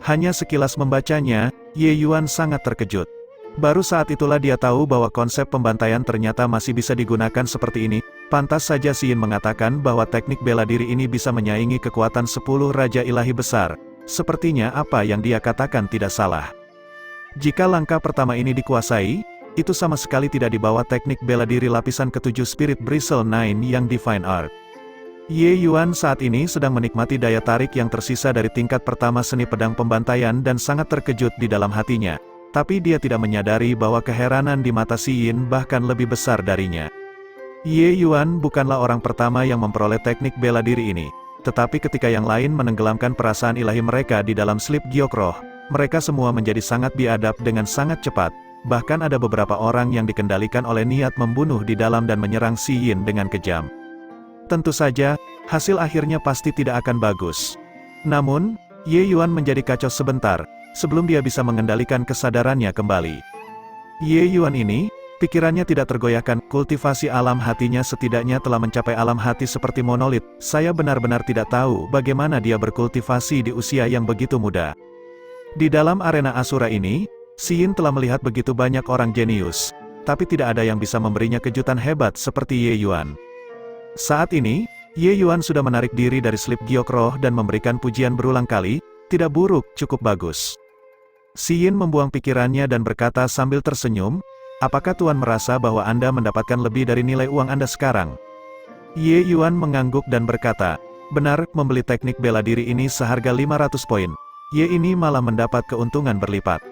Hanya sekilas membacanya, Ye Yuan sangat terkejut. Baru saat itulah dia tahu bahwa konsep pembantaian ternyata masih bisa digunakan seperti ini. Pantas saja Si Yin mengatakan bahwa teknik bela diri ini bisa menyaingi kekuatan 10 Raja Ilahi besar. Sepertinya apa yang dia katakan tidak salah. Jika langkah pertama ini dikuasai, itu sama sekali tidak di bawah teknik bela diri lapisan ke-7 Spirit Bristle 9 yang Divine Art. Ye Yuan saat ini sedang menikmati daya tarik yang tersisa dari tingkat pertama seni pedang pembantaian dan sangat terkejut di dalam hatinya. Tapi dia tidak menyadari bahwa keheranan di mata Si Yin bahkan lebih besar darinya. Ye Yuan bukanlah orang pertama yang memperoleh teknik bela diri ini. Tetapi ketika yang lain menenggelamkan perasaan ilahi mereka di dalam slip Gyokro, mereka semua menjadi sangat biadab dengan sangat cepat. Bahkan ada beberapa orang yang dikendalikan oleh niat membunuh di dalam dan menyerang Si Yin dengan kejam. Tentu saja, hasil akhirnya pasti tidak akan bagus. Namun, Ye Yuan menjadi kacau sebentar, sebelum dia bisa mengendalikan kesadarannya kembali. Ye Yuan ini, pikirannya tidak tergoyahkan, kultivasi alam hatinya setidaknya telah mencapai alam hati seperti monolit. Saya benar-benar tidak tahu bagaimana dia berkultivasi di usia yang begitu muda. Di dalam arena Asura ini, Si Yin telah melihat begitu banyak orang jenius, tapi tidak ada yang bisa memberinya kejutan hebat seperti Ye Yuan. Saat ini, Ye Yuan sudah menarik diri dari slip Gyokro dan memberikan pujian berulang kali, tidak buruk, cukup bagus. Si Yin membuang pikirannya dan berkata sambil tersenyum, apakah Tuan merasa bahwa Anda mendapatkan lebih dari nilai uang Anda sekarang? Ye Yuan mengangguk dan berkata, benar, membeli teknik bela diri ini seharga 500 poin. Ye ini malah mendapat keuntungan berlipat.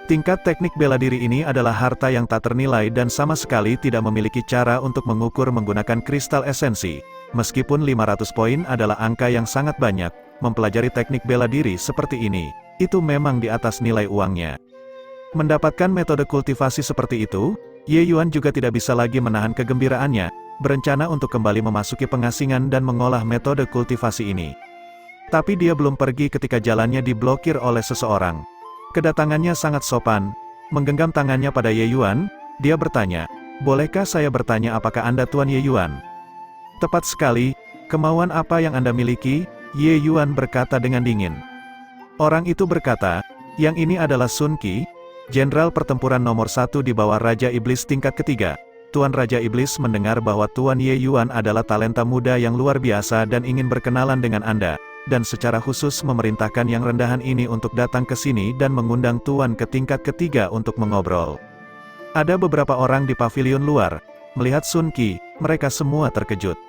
Tingkat teknik bela diri ini adalah harta yang tak ternilai dan sama sekali tidak memiliki cara untuk mengukur menggunakan kristal esensi. Meskipun 500 poin adalah angka yang sangat banyak, mempelajari teknik bela diri seperti ini, itu memang di atas nilai uangnya. Mendapatkan metode kultivasi seperti itu, Ye Yuan juga tidak bisa lagi menahan kegembiraannya, berencana untuk kembali memasuki pengasingan dan mengolah metode kultivasi ini. Tapi dia belum pergi ketika jalannya diblokir oleh seseorang. Kedatangannya sangat sopan, menggenggam tangannya pada Ye Yuan, dia bertanya, bolehkah saya bertanya apakah Anda Tuan Ye Yuan? Tepat sekali, kemauan apa yang Anda miliki? Ye Yuan berkata dengan dingin. Orang itu berkata, yang ini adalah Sun Qi, Jenderal Pertempuran nomor 1 di bawah Raja Iblis tingkat ketiga. Tuan Raja Iblis mendengar bahwa Tuan Ye Yuan adalah talenta muda yang luar biasa dan ingin berkenalan dengan Anda, dan secara khusus memerintahkan yang rendahan ini untuk datang ke sini dan mengundang Tuan ke tingkat ketiga untuk mengobrol. Ada beberapa orang di pavilion luar, melihat Sun Qi, mereka semua terkejut.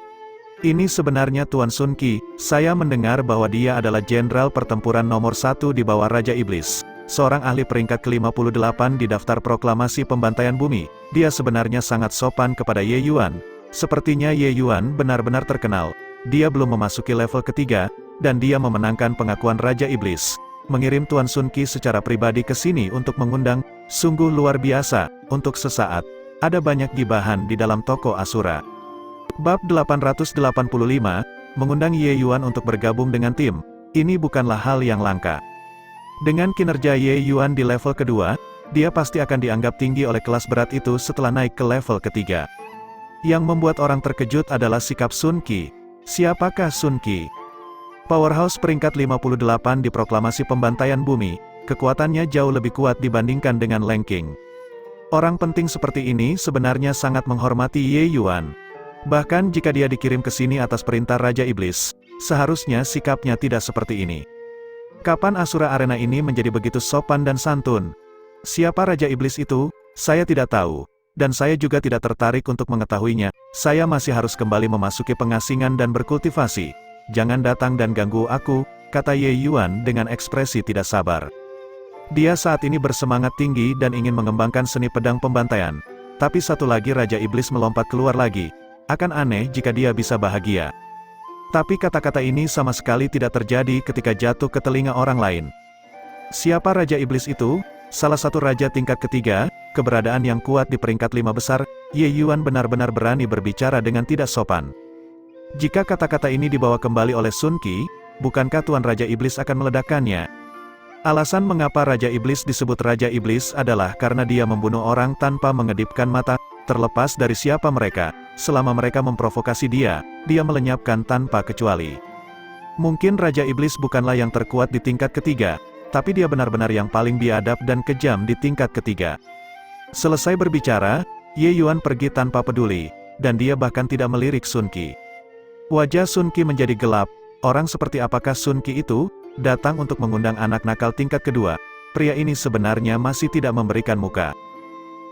Ini sebenarnya Tuan Sun Qi, saya mendengar bahwa dia adalah Jenderal Pertempuran nomor 1 di bawah Raja Iblis. Seorang ahli peringkat ke-58 di daftar proklamasi pembantaian bumi. Dia sebenarnya sangat sopan kepada Ye Yuan. Sepertinya Ye Yuan benar-benar terkenal. dia belum memasuki level ketiga, dan dia memenangkan pengakuan Raja Iblis. Mengirim Tuan Sun Qi secara pribadi ke sini untuk mengundang, sungguh luar biasa, untuk sesaat. Ada banyak gibahan di dalam toko Asura. Bab 885, mengundang Ye Yuan untuk bergabung dengan tim. Ini bukanlah hal yang langka. Dengan kinerja Ye Yuan di level kedua, dia pasti akan dianggap tinggi oleh kelas berat itu setelah naik ke level ketiga. Yang membuat orang terkejut adalah sikap Sun Qi. Siapakah Sun Qi? Powerhouse peringkat 58 di proklamasi pembantaian bumi, kekuatannya jauh lebih kuat dibandingkan dengan Lang King. Orang penting seperti ini sebenarnya sangat menghormati Ye Yuan. Bahkan jika dia dikirim ke sini atas perintah Raja Iblis, seharusnya sikapnya tidak seperti ini. Kapan Asura Arena ini menjadi begitu sopan dan santun? Siapa Raja Iblis itu? Saya tidak tahu. Dan saya juga tidak tertarik untuk mengetahuinya. Saya masih harus kembali memasuki pengasingan dan berkultivasi. Jangan datang dan ganggu aku, kata Ye Yuan dengan ekspresi tidak sabar. Dia saat ini bersemangat tinggi dan ingin mengembangkan seni pedang pembantaian. Tapi satu lagi Raja Iblis melompat keluar lagi. Akan aneh jika dia bisa bahagia. Tapi kata-kata ini sama sekali tidak terjadi ketika jatuh ke telinga orang lain. Siapa Raja Iblis itu? Salah satu raja tingkat ketiga, keberadaan yang kuat di peringkat 5 besar, Ye Yuan benar-benar berani berbicara dengan tidak sopan. Jika kata-kata ini dibawa kembali oleh Sun Qi, bukankah Tuan Raja Iblis akan meledakkannya? Alasan mengapa Raja Iblis disebut Raja Iblis adalah karena dia membunuh orang tanpa mengedipkan mata, terlepas dari siapa mereka. Selama mereka memprovokasi dia melenyapkan tanpa kecuali. Mungkin Raja Iblis bukanlah yang terkuat di tingkat ketiga, tapi dia benar-benar yang paling biadab dan kejam di tingkat ketiga. Selesai berbicara, Ye Yuan pergi tanpa peduli, dan dia bahkan tidak melirik Sun Qi. Wajah Sun Qi menjadi gelap. Orang seperti apakah Sun Qi itu? Datang untuk mengundang anak nakal tingkat kedua. Pria ini sebenarnya masih tidak memberikan muka.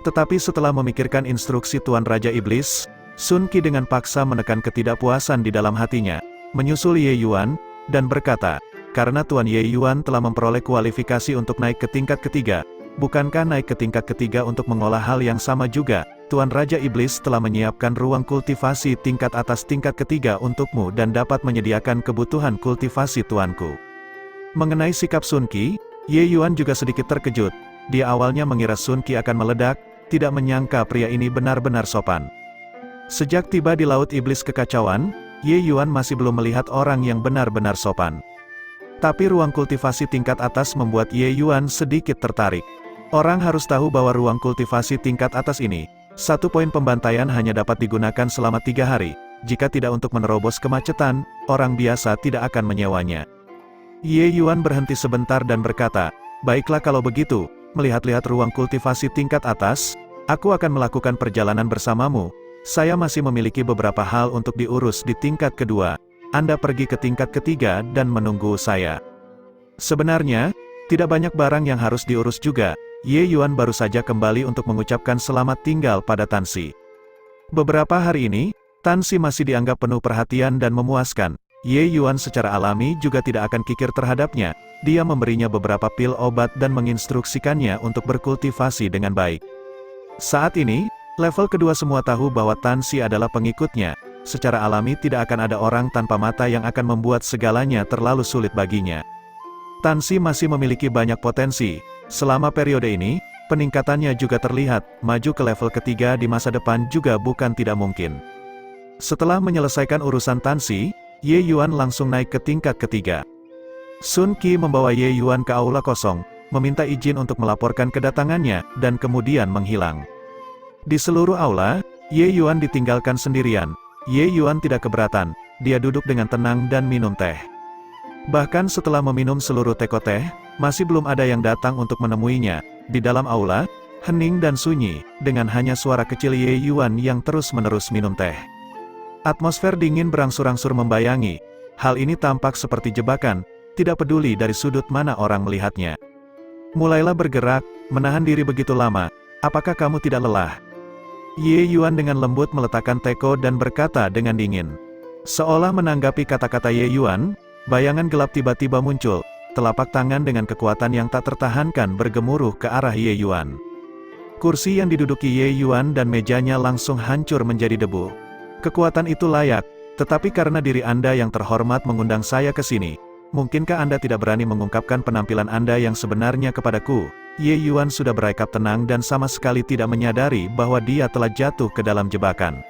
Tetapi setelah memikirkan instruksi Tuan Raja Iblis, Sun Qi dengan paksa menekan ketidakpuasan di dalam hatinya, menyusul Ye Yuan, dan berkata, karena Tuan Ye Yuan telah memperoleh kualifikasi untuk naik ke tingkat ketiga, bukankah naik ke tingkat ketiga untuk mengolah hal yang sama juga? Tuan Raja Iblis telah menyiapkan ruang kultivasi tingkat atas tingkat ketiga untukmu dan dapat menyediakan kebutuhan kultivasi tuanku. Mengenai sikap Sun Qi, Ye Yuan juga sedikit terkejut. Dia awalnya mengira Sun Qi akan meledak, tidak menyangka pria ini benar-benar sopan. Sejak tiba di Laut Iblis Kekacauan, Ye Yuan masih belum melihat orang yang benar-benar sopan. Tapi ruang kultivasi tingkat atas membuat Ye Yuan sedikit tertarik. Orang harus tahu bahwa ruang kultivasi tingkat atas ini, satu poin pembantaian hanya dapat digunakan selama 3 hari. Jika tidak untuk menerobos kemacetan, orang biasa tidak akan menyewanya. Ye Yuan berhenti sebentar dan berkata, baiklah kalau begitu, melihat-lihat ruang kultivasi tingkat atas, aku akan melakukan perjalanan bersamamu. Saya masih memiliki beberapa hal untuk diurus di tingkat kedua. Anda pergi ke tingkat ketiga dan menunggu saya. Sebenarnya, tidak banyak barang yang harus diurus juga. Ye Yuan baru saja kembali untuk mengucapkan selamat tinggal pada Tan Si. Beberapa hari ini, Tan Si masih dianggap penuh perhatian dan memuaskan. Ye Yuan secara alami juga tidak akan kikir terhadapnya. Dia memberinya beberapa pil obat dan menginstruksikannya untuk berkultivasi dengan baik. Saat ini, level kedua semua tahu bahwa Tan Si adalah pengikutnya. Secara alami tidak akan ada orang tanpa mata yang akan membuat segalanya terlalu sulit baginya. Tan Si masih memiliki banyak potensi. Selama periode ini, peningkatannya juga terlihat. Maju ke level ketiga di masa depan juga bukan tidak mungkin. Setelah menyelesaikan urusan Tan Si, Ye Yuan langsung naik ke tingkat ketiga. Sun Qi membawa Ye Yuan ke aula kosong, meminta izin untuk melaporkan kedatangannya, dan kemudian menghilang. Di seluruh aula, Ye Yuan ditinggalkan sendirian. Ye Yuan tidak keberatan, dia duduk dengan tenang dan minum teh. Bahkan setelah meminum seluruh teko teh, masih belum ada yang datang untuk menemuinya. Di dalam aula, hening dan sunyi, dengan hanya suara kecil Ye Yuan yang terus-menerus minum teh. Atmosfer dingin berangsur-angsur membayangi. Hal ini tampak seperti jebakan, tidak peduli dari sudut mana orang melihatnya. Mulailah bergerak, menahan diri begitu lama. Apakah kamu tidak lelah? Ye Yuan dengan lembut meletakkan teko dan berkata dengan dingin. Seolah menanggapi kata-kata Ye Yuan, bayangan gelap tiba-tiba muncul. Telapak tangan dengan kekuatan yang tak tertahankan bergemuruh ke arah Ye Yuan. Kursi yang diduduki Ye Yuan dan mejanya langsung hancur menjadi debu. Kekuatan itu layak, Tetapi karena diri Anda yang terhormat mengundang saya ke sini, mungkinkah Anda tidak berani mengungkapkan penampilan Anda yang sebenarnya kepadaku?" Ye Yuan sudah berakap tenang dan sama sekali tidak menyadari bahwa dia telah jatuh ke dalam jebakan.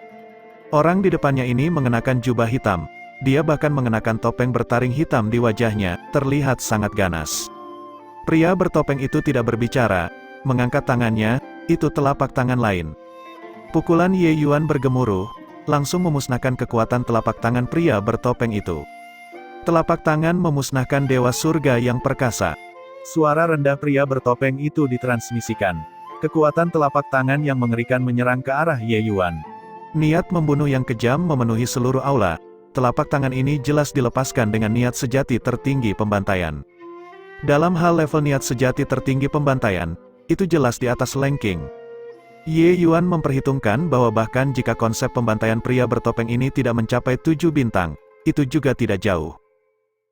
Orang di depannya ini mengenakan jubah hitam. Dia bahkan mengenakan topeng bertaring hitam di wajahnya, terlihat sangat ganas. Pria bertopeng itu tidak berbicara, mengangkat tangannya, itu telapak tangan lain. Pukulan Ye Yuan bergemuruh, langsung memusnahkan kekuatan telapak tangan pria bertopeng itu. Telapak tangan memusnahkan dewa surga yang perkasa. Suara rendah pria bertopeng itu ditransmisikan. Kekuatan telapak tangan yang mengerikan menyerang ke arah Ye Yuan. Niat membunuh yang kejam memenuhi seluruh aula. Telapak tangan ini jelas dilepaskan dengan niat sejati tertinggi pembantaian. Dalam hal level niat sejati tertinggi pembantaian, itu jelas di atas ranking. Ye Yuan memperhitungkan bahwa bahkan jika konsep pembantaian pria bertopeng ini tidak mencapai 7 bintang, itu juga tidak jauh.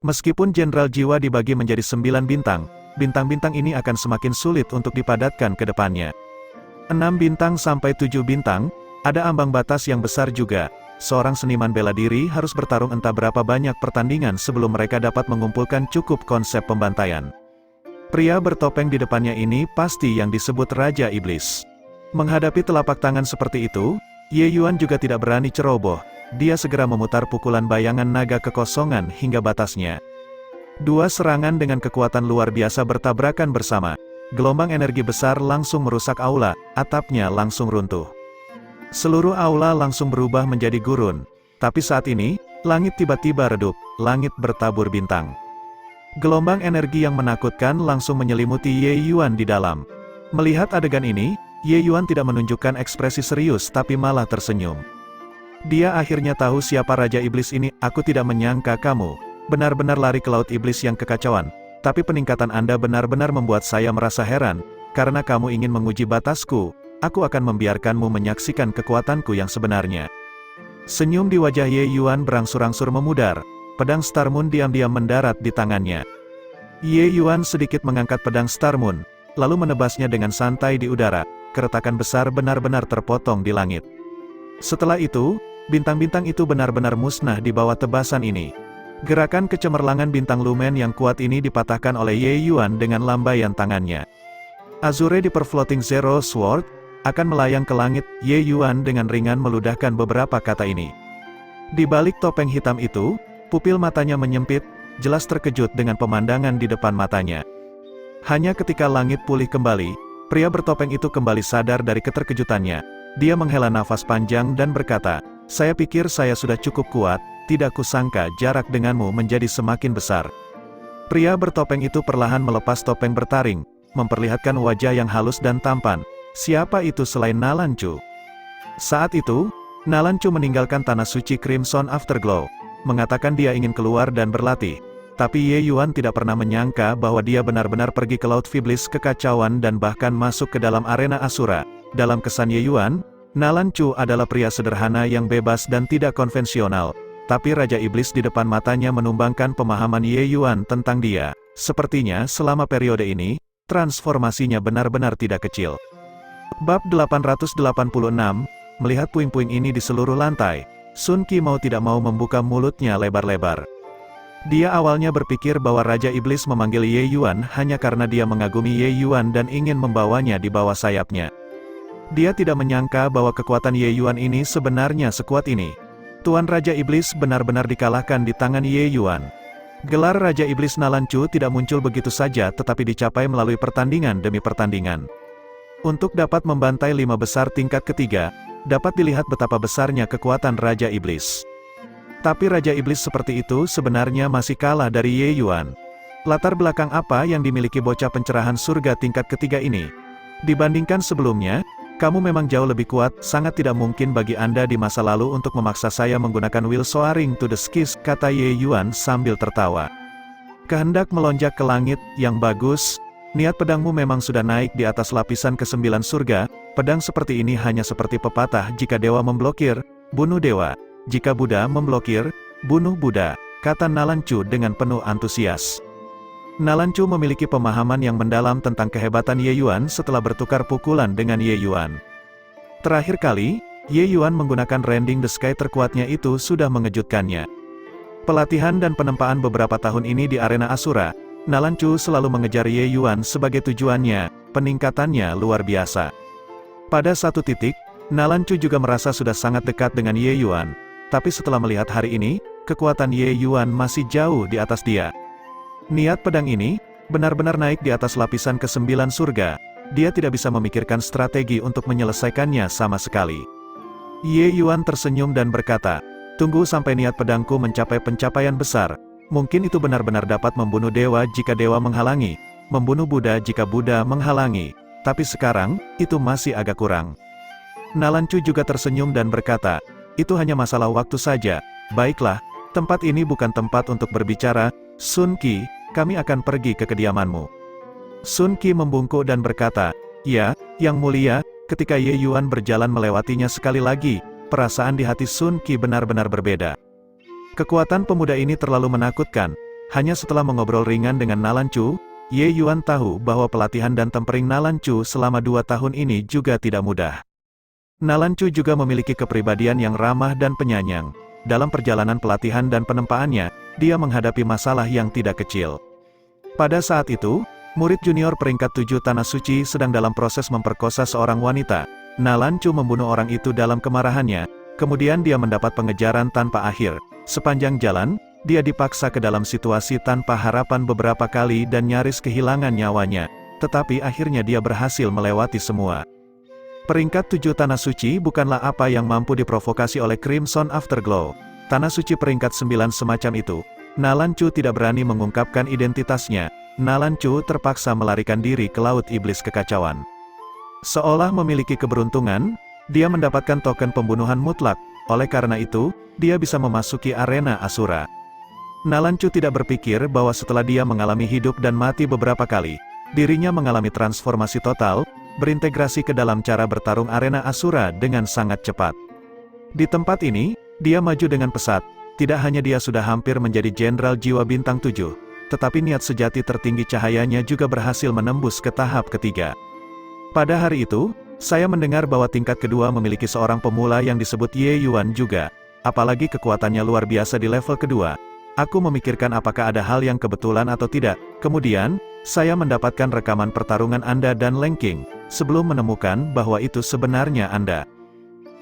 Meskipun Jenderal Jiwa dibagi menjadi 9 bintang, bintang-bintang ini akan semakin sulit untuk dipadatkan ke depannya. 6 bintang sampai 7 bintang, ada ambang batas yang besar juga. Seorang seniman bela diri harus bertarung entah berapa banyak pertandingan sebelum mereka dapat mengumpulkan cukup konsep pembantaian. Pria bertopeng di depannya ini pasti yang disebut Raja Iblis. Menghadapi telapak tangan seperti itu, Ye Yuan juga tidak berani ceroboh. Dia segera memutar pukulan bayangan naga kekosongan hingga batasnya. Dua serangan dengan kekuatan luar biasa bertabrakan bersama. Gelombang energi besar langsung merusak aula, atapnya langsung runtuh. Seluruh aula langsung berubah menjadi gurun. Tapi saat ini, langit tiba-tiba redup, langit bertabur bintang. Gelombang energi yang menakutkan langsung menyelimuti Ye Yuan di dalam. Melihat adegan ini, Ye Yuan tidak menunjukkan ekspresi serius tapi malah tersenyum. Dia akhirnya tahu siapa Raja Iblis ini. "Aku tidak menyangka kamu benar-benar lari ke laut iblis yang kekacauan. Tapi peningkatan Anda benar-benar membuat saya merasa heran. Karena kamu ingin menguji batasku, aku akan membiarkanmu menyaksikan kekuatanku yang sebenarnya." Senyum di wajah Ye Yuan berangsur-angsur memudar. Pedang Star Moon diam-diam mendarat di tangannya. Ye Yuan sedikit mengangkat pedang Star Moon, lalu menebasnya dengan santai di udara. Keretakan besar benar-benar terpotong di langit. Setelah itu, bintang-bintang itu benar-benar musnah di bawah tebasan ini. Gerakan kecemerlangan bintang lumen yang kuat ini dipatahkan oleh Ye Yuan dengan lambaian tangannya. Azure Deeper Floating Zero Sword akan melayang ke langit. Ye Yuan dengan ringan meludahkan beberapa kata ini. Di balik topeng hitam itu, pupil matanya menyempit, jelas terkejut dengan pemandangan di depan matanya. Hanya ketika langit pulih kembali, pria bertopeng itu kembali sadar dari keterkejutannya. Dia menghela nafas panjang dan berkata, "Saya pikir saya sudah cukup kuat, tidak kusangka jarak denganmu menjadi semakin besar." Pria bertopeng itu perlahan melepas topeng bertaring, memperlihatkan wajah yang halus dan tampan. Siapa itu selain Nalanchu? Saat itu, Nalanchu meninggalkan tanah suci Crimson Afterglow, mengatakan dia ingin keluar dan berlatih. Tapi Ye Yuan tidak pernah menyangka bahwa dia benar-benar pergi ke Laut Fiblis kekacauan dan bahkan masuk ke dalam arena Asura. Dalam kesan Ye Yuan, Nalanchu adalah pria sederhana yang bebas dan tidak konvensional. Tapi Raja Iblis di depan matanya menumbangkan pemahaman Ye Yuan tentang dia. Sepertinya selama periode ini, transformasinya benar-benar tidak kecil. Bab 886, melihat puing-puing ini di seluruh lantai, Sun Qi mau tidak mau membuka mulutnya lebar-lebar. Dia awalnya berpikir bahwa Raja Iblis memanggil Ye Yuan hanya karena dia mengagumi Ye Yuan dan ingin membawanya di bawah sayapnya. Dia tidak menyangka bahwa kekuatan Ye Yuan ini sebenarnya sekuat ini. Tuan Raja Iblis benar-benar dikalahkan di tangan Ye Yuan. Gelar Raja Iblis Nalanchu tidak muncul begitu saja tetapi dicapai melalui pertandingan demi pertandingan. Untuk dapat membantai 5 besar tingkat ketiga, dapat dilihat betapa besarnya kekuatan Raja Iblis. Tapi Raja Iblis seperti itu sebenarnya masih kalah dari Ye Yuan. Latar belakang apa yang dimiliki bocah pencerahan surga tingkat ketiga ini? Dibandingkan sebelumnya, kamu memang jauh lebih kuat. Sangat tidak mungkin bagi Anda di masa lalu untuk memaksa saya menggunakan Will Soaring to the Skies, kata Ye Yuan sambil tertawa. Kehendak melonjak ke langit, yang bagus. Niat pedangmu memang sudah naik di atas lapisan ke-9 surga. Pedang seperti ini hanya seperti pepatah, jika dewa memblokir, bunuh dewa. Jika Buddha memblokir, bunuh Buddha, kata Nalanchu dengan penuh antusias. Nalanchu memiliki pemahaman yang mendalam tentang kehebatan Ye Yuan setelah bertukar pukulan dengan Ye Yuan. Terakhir kali, Ye Yuan menggunakan Rending the Sky terkuatnya itu sudah mengejutkannya. Pelatihan dan penempaan beberapa tahun ini di arena Asura, Nalan Chu selalu mengejar Ye Yuan sebagai tujuannya, peningkatannya luar biasa. Pada satu titik, Nalan Chu juga merasa sudah sangat dekat dengan Ye Yuan, tapi setelah melihat hari ini, kekuatan Ye Yuan masih jauh di atas dia. Niat pedang ini, benar-benar naik di atas lapisan ke-9 surga, dia tidak bisa memikirkan strategi untuk menyelesaikannya sama sekali. Ye Yuan tersenyum dan berkata, "Tunggu sampai niat pedangku mencapai pencapaian besar. Mungkin itu benar-benar dapat membunuh dewa jika dewa menghalangi, membunuh Buddha jika Buddha menghalangi. Tapi sekarang, itu masih agak kurang." Nalan Chu juga tersenyum dan berkata, "Itu hanya masalah waktu saja. Baiklah, tempat ini bukan tempat untuk berbicara, Sun Qi, kami akan pergi ke kediamanmu." Sun Qi membungkuk dan berkata, "Ya, Yang Mulia." Ketika Ye Yuan berjalan melewatinya sekali lagi, perasaan di hati Sun Qi benar-benar berbeda. Kekuatan pemuda ini terlalu menakutkan. Hanya setelah mengobrol ringan dengan Nalan Chu, Ye Yuan tahu bahwa pelatihan dan tempering Nalan Chu selama 2 tahun ini juga tidak mudah. Nalan Chu juga memiliki kepribadian yang ramah dan penyayang. Dalam perjalanan pelatihan dan penempaannya, dia menghadapi masalah yang tidak kecil. Pada saat itu, murid junior peringkat 7 Tanah Suci sedang dalam proses memperkosa seorang wanita. Nalan Chu membunuh orang itu dalam kemarahannya, kemudian dia mendapat pengejaran tanpa akhir. Sepanjang jalan, dia dipaksa ke dalam situasi tanpa harapan beberapa kali dan nyaris kehilangan nyawanya. Tetapi akhirnya dia berhasil melewati semua. Peringkat 7 Tanah Suci bukanlah apa yang mampu diprovokasi oleh Crimson Afterglow. Tanah Suci peringkat 9 semacam itu. Nalan Chu tidak berani mengungkapkan identitasnya. Nalan Chu terpaksa melarikan diri ke Laut Iblis Kekacauan. Seolah memiliki keberuntungan, dia mendapatkan token pembunuhan mutlak. Oleh karena itu, dia bisa memasuki arena Asura. Nalan Chu tidak berpikir bahwa setelah dia mengalami hidup dan mati beberapa kali, dirinya mengalami transformasi total, berintegrasi ke dalam cara bertarung arena Asura dengan sangat cepat. Di tempat ini, dia maju dengan pesat. Tidak hanya dia sudah hampir menjadi Jenderal Jiwa Bintang 7, tetapi niat sejati tertinggi cahayanya juga berhasil menembus ke tahap ketiga. Pada hari itu, saya mendengar bahwa tingkat kedua memiliki seorang pemula yang disebut Ye Yuan juga. Apalagi kekuatannya luar biasa di level kedua. Aku memikirkan apakah ada hal yang kebetulan atau tidak. Kemudian, saya mendapatkan rekaman pertarungan Anda dan Leng King, sebelum menemukan bahwa itu sebenarnya Anda.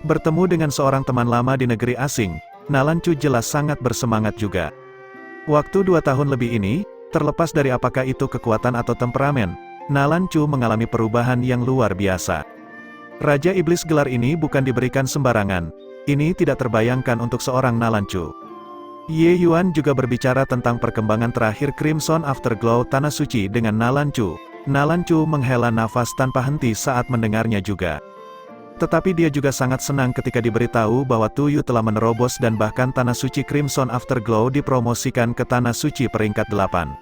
Bertemu dengan seorang teman lama di negeri asing, Nalan Chu jelas sangat bersemangat juga. Waktu 2 tahun lebih ini, terlepas dari apakah itu kekuatan atau temperamen, Nalan Chu mengalami perubahan yang luar biasa. Raja Iblis gelar ini bukan diberikan sembarangan. Ini tidak terbayangkan untuk seorang Nalan Chu. Ye Yuan juga berbicara tentang perkembangan terakhir Crimson Afterglow Tanah Suci dengan Nalan Chu. Nalan Chu menghela nafas tanpa henti saat mendengarnya juga. Tetapi dia juga sangat senang ketika diberitahu bahwa Tuyu telah menerobos dan bahkan Tanah Suci Crimson Afterglow dipromosikan ke Tanah Suci peringkat 8.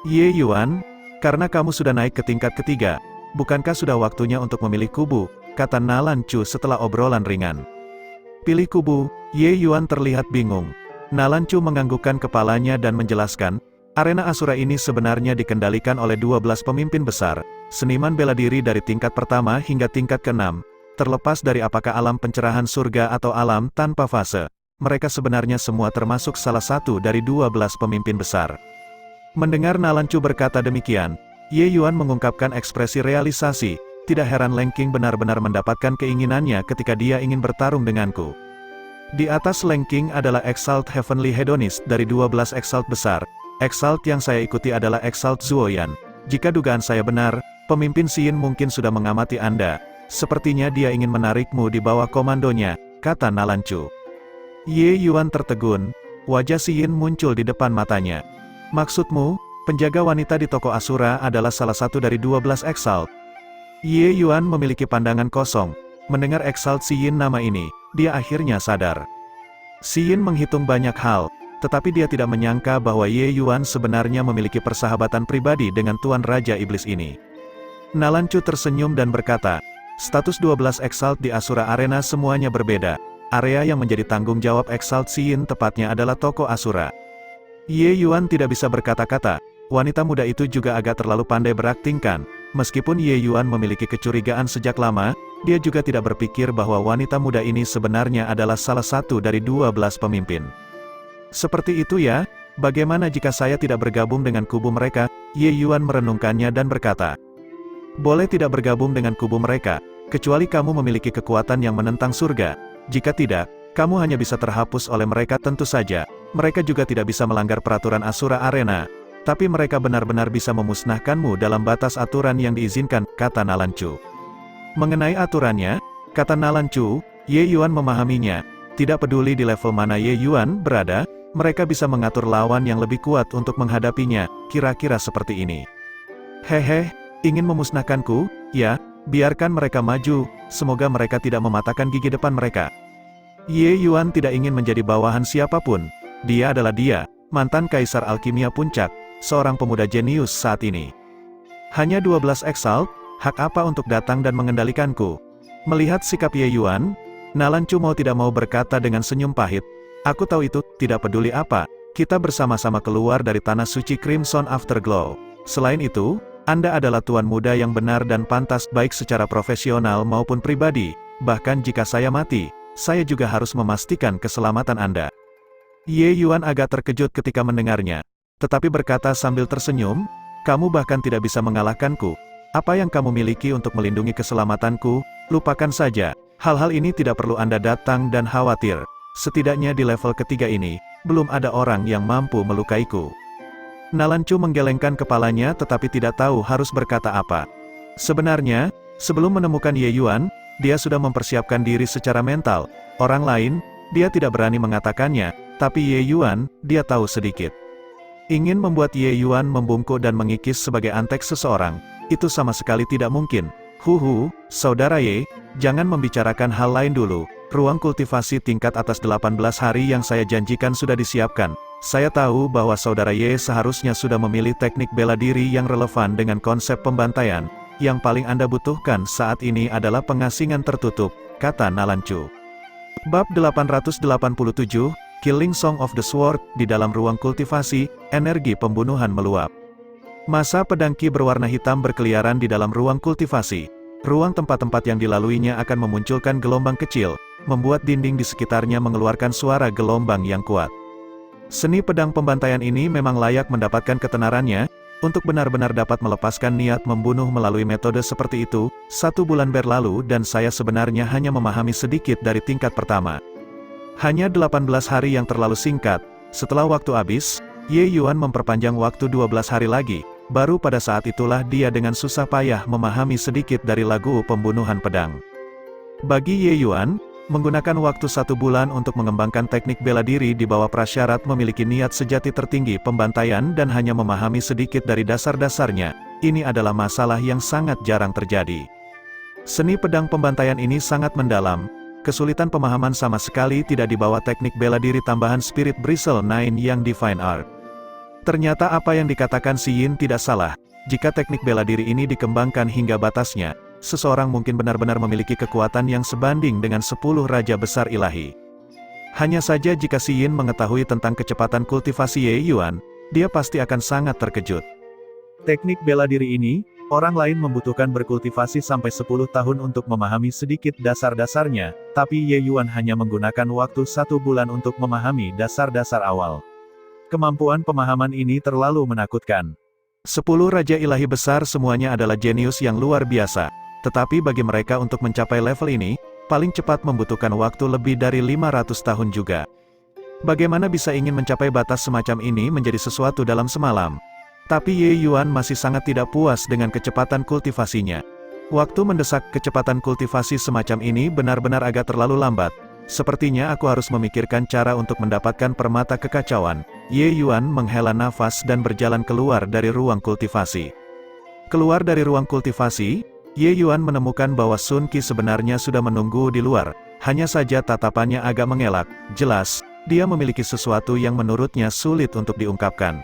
Ye Yuan, karena kamu sudah naik ke tingkat ketiga, bukankah sudah waktunya untuk memilih kubu, kata Nalan Chu setelah obrolan ringan. Pilih kubu, Ye Yuan terlihat bingung. Nalan Chu menganggukkan kepalanya dan menjelaskan, arena Asura ini sebenarnya dikendalikan oleh 12 pemimpin besar, seniman bela diri dari tingkat pertama hingga tingkat ke-6. Terlepas dari apakah alam pencerahan surga atau alam tanpa fase, mereka sebenarnya semua termasuk salah satu dari 12 pemimpin besar. Mendengar Nalan Chu berkata demikian, Ye Yuan mengungkapkan ekspresi realisasi. Tidak heran Leng King benar-benar mendapatkan keinginannya ketika dia ingin bertarung denganku. Di atas Leng King adalah Exalt Heavenly Hedonist dari 12 Exalt besar. Exalt yang saya ikuti adalah Exalt Zuoyan. Jika dugaan saya benar, pemimpin Xin mungkin sudah mengamati Anda. Sepertinya dia ingin menarikmu di bawah komandonya, kata Nalan Chu. Ye Yuan tertegun, wajah Xin muncul di depan matanya. Maksudmu, penjaga wanita di toko Asura adalah salah satu dari 12 Exalt? Ye Yuan memiliki pandangan kosong. Mendengar Exalt Xin nama ini, dia akhirnya sadar. Xin menghitung banyak hal, tetapi dia tidak menyangka bahwa Ye Yuan sebenarnya memiliki persahabatan pribadi dengan Tuan Raja Iblis ini. Nalan Chu tersenyum dan berkata, status 12 Exalt di Asura Arena semuanya berbeda. Area yang menjadi tanggung jawab Exalt Xin tepatnya adalah toko Asura. Ye Yuan tidak bisa berkata-kata. Wanita muda itu juga agak terlalu pandai berakting kan. Meskipun Ye Yuan memiliki kecurigaan sejak lama, dia juga tidak berpikir bahwa wanita muda ini sebenarnya adalah salah satu dari 12 pemimpin. Seperti itu ya, bagaimana jika saya tidak bergabung dengan kubu mereka? Ye Yuan merenungkannya dan berkata, boleh tidak bergabung dengan kubu mereka, kecuali kamu memiliki kekuatan yang menentang surga. Jika tidak, kamu hanya bisa terhapus oleh mereka. Tentu saja, mereka juga tidak bisa melanggar peraturan Asura Arena, tapi mereka benar-benar bisa memusnahkanmu dalam batas aturan yang diizinkan, kata Nalanchu. Mengenai aturannya, kata Nalanchu, Ye Yuan memahaminya. Tidak peduli di level mana Ye Yuan berada, mereka bisa mengatur lawan yang lebih kuat untuk menghadapinya, kira-kira seperti ini. Hehe, ingin memusnahkanku? Ya, biarkan mereka maju, semoga mereka tidak mematahkan gigi depan mereka. Ye Yuan tidak ingin menjadi bawahan siapapun. Dia adalah dia, mantan Kaisar Alkimia Puncak, seorang pemuda jenius saat ini. Hanya 12 Exalt, hak apa untuk datang dan mengendalikanku? Melihat sikap Ye Yuan, Nalanchu mau tidak mau berkata dengan senyum pahit, aku tahu itu, tidak peduli apa, kita bersama-sama keluar dari tanah suci Crimson Afterglow. Selain itu, Anda adalah tuan muda yang benar dan pantas baik secara profesional maupun pribadi, bahkan jika saya mati, saya juga harus memastikan keselamatan Anda. Ye Yuan agak terkejut ketika mendengarnya, tetapi berkata sambil tersenyum, kamu bahkan tidak bisa mengalahkanku. Apa yang kamu miliki untuk melindungi keselamatanku? Lupakan saja, hal-hal ini tidak perlu Anda datang dan khawatir. Setidaknya di level ketiga ini, belum ada orang yang mampu melukaiku. Nalanchu menggelengkan kepalanya tetapi tidak tahu harus berkata apa. Sebenarnya, sebelum menemukan Ye Yuan, dia sudah mempersiapkan diri secara mental. Orang lain, dia tidak berani mengatakannya, tapi Ye Yuan, dia tahu sedikit. Ingin membuat Ye Yuan membungkuk dan mengikis sebagai antek seseorang, itu sama sekali tidak mungkin. Saudara Ye, jangan membicarakan hal lain dulu. Ruang kultivasi tingkat atas 18 hari yang saya janjikan sudah disiapkan. Saya tahu bahwa saudara Ye seharusnya sudah memilih teknik bela diri yang relevan dengan konsep pembantaian. Yang paling Anda butuhkan saat ini adalah pengasingan tertutup, kata Nalanchu. Bab 887, Killing Song of the Sword. Di dalam ruang kultivasi, energi pembunuhan meluap. Masa pedang Qi berwarna hitam berkeliaran di dalam ruang kultivasi. Ruang tempat-tempat yang dilaluinya akan memunculkan gelombang kecil, membuat dinding di sekitarnya mengeluarkan suara gelombang yang kuat. Seni pedang pembantaian ini memang layak mendapatkan ketenarannya. Untuk benar-benar dapat melepaskan niat membunuh melalui metode seperti itu, 1 bulan berlalu dan saya sebenarnya hanya memahami sedikit dari tingkat pertama. Hanya 18 hari yang terlalu singkat. Setelah waktu habis, Ye Yuan memperpanjang waktu 12 hari lagi. Baru pada saat itulah dia dengan susah payah memahami sedikit dari lagu pembunuhan pedang. Bagi Ye Yuan, menggunakan waktu 1 bulan untuk mengembangkan teknik bela diri di bawah prasyarat memiliki niat sejati tertinggi pembantaian dan hanya memahami sedikit dari dasar-dasarnya, ini adalah masalah yang sangat jarang terjadi. Seni pedang pembantaian ini sangat mendalam, kesulitan pemahaman sama sekali tidak dibawa teknik bela diri tambahan Spirit Bristle 9 yang Divine Art. Ternyata apa yang dikatakan Si Yin tidak salah, jika teknik bela diri ini dikembangkan hingga batasnya, seseorang mungkin benar-benar memiliki kekuatan yang sebanding dengan 10 Raja Besar Ilahi. Hanya saja jika Si Yin mengetahui tentang kecepatan kultivasi Ye Yuan, dia pasti akan sangat terkejut. Teknik bela diri ini, orang lain membutuhkan berkultivasi sampai 10 tahun untuk memahami sedikit dasar-dasarnya, tapi Ye Yuan hanya menggunakan waktu 1 bulan untuk memahami dasar-dasar awal. Kemampuan pemahaman ini terlalu menakutkan. 10 Raja Ilahi Besar semuanya adalah jenius yang luar biasa. Tetapi bagi mereka untuk mencapai level ini, paling cepat membutuhkan waktu lebih dari 500 tahun juga. Bagaimana bisa ingin mencapai batas semacam ini menjadi sesuatu dalam semalam? Tapi Ye Yuan masih sangat tidak puas dengan kecepatan kultivasinya. Waktu mendesak kecepatan kultivasi semacam ini benar-benar agak terlalu lambat. Sepertinya aku harus memikirkan cara untuk mendapatkan permata kekacauan. Ye Yuan menghela nafas dan berjalan keluar dari ruang kultivasi. Keluar dari ruang kultivasi, Ye Yuan menemukan bahwa Sun Qi sebenarnya sudah menunggu di luar. Hanya saja tatapannya agak mengelak. Jelas, dia memiliki sesuatu yang menurutnya sulit untuk diungkapkan.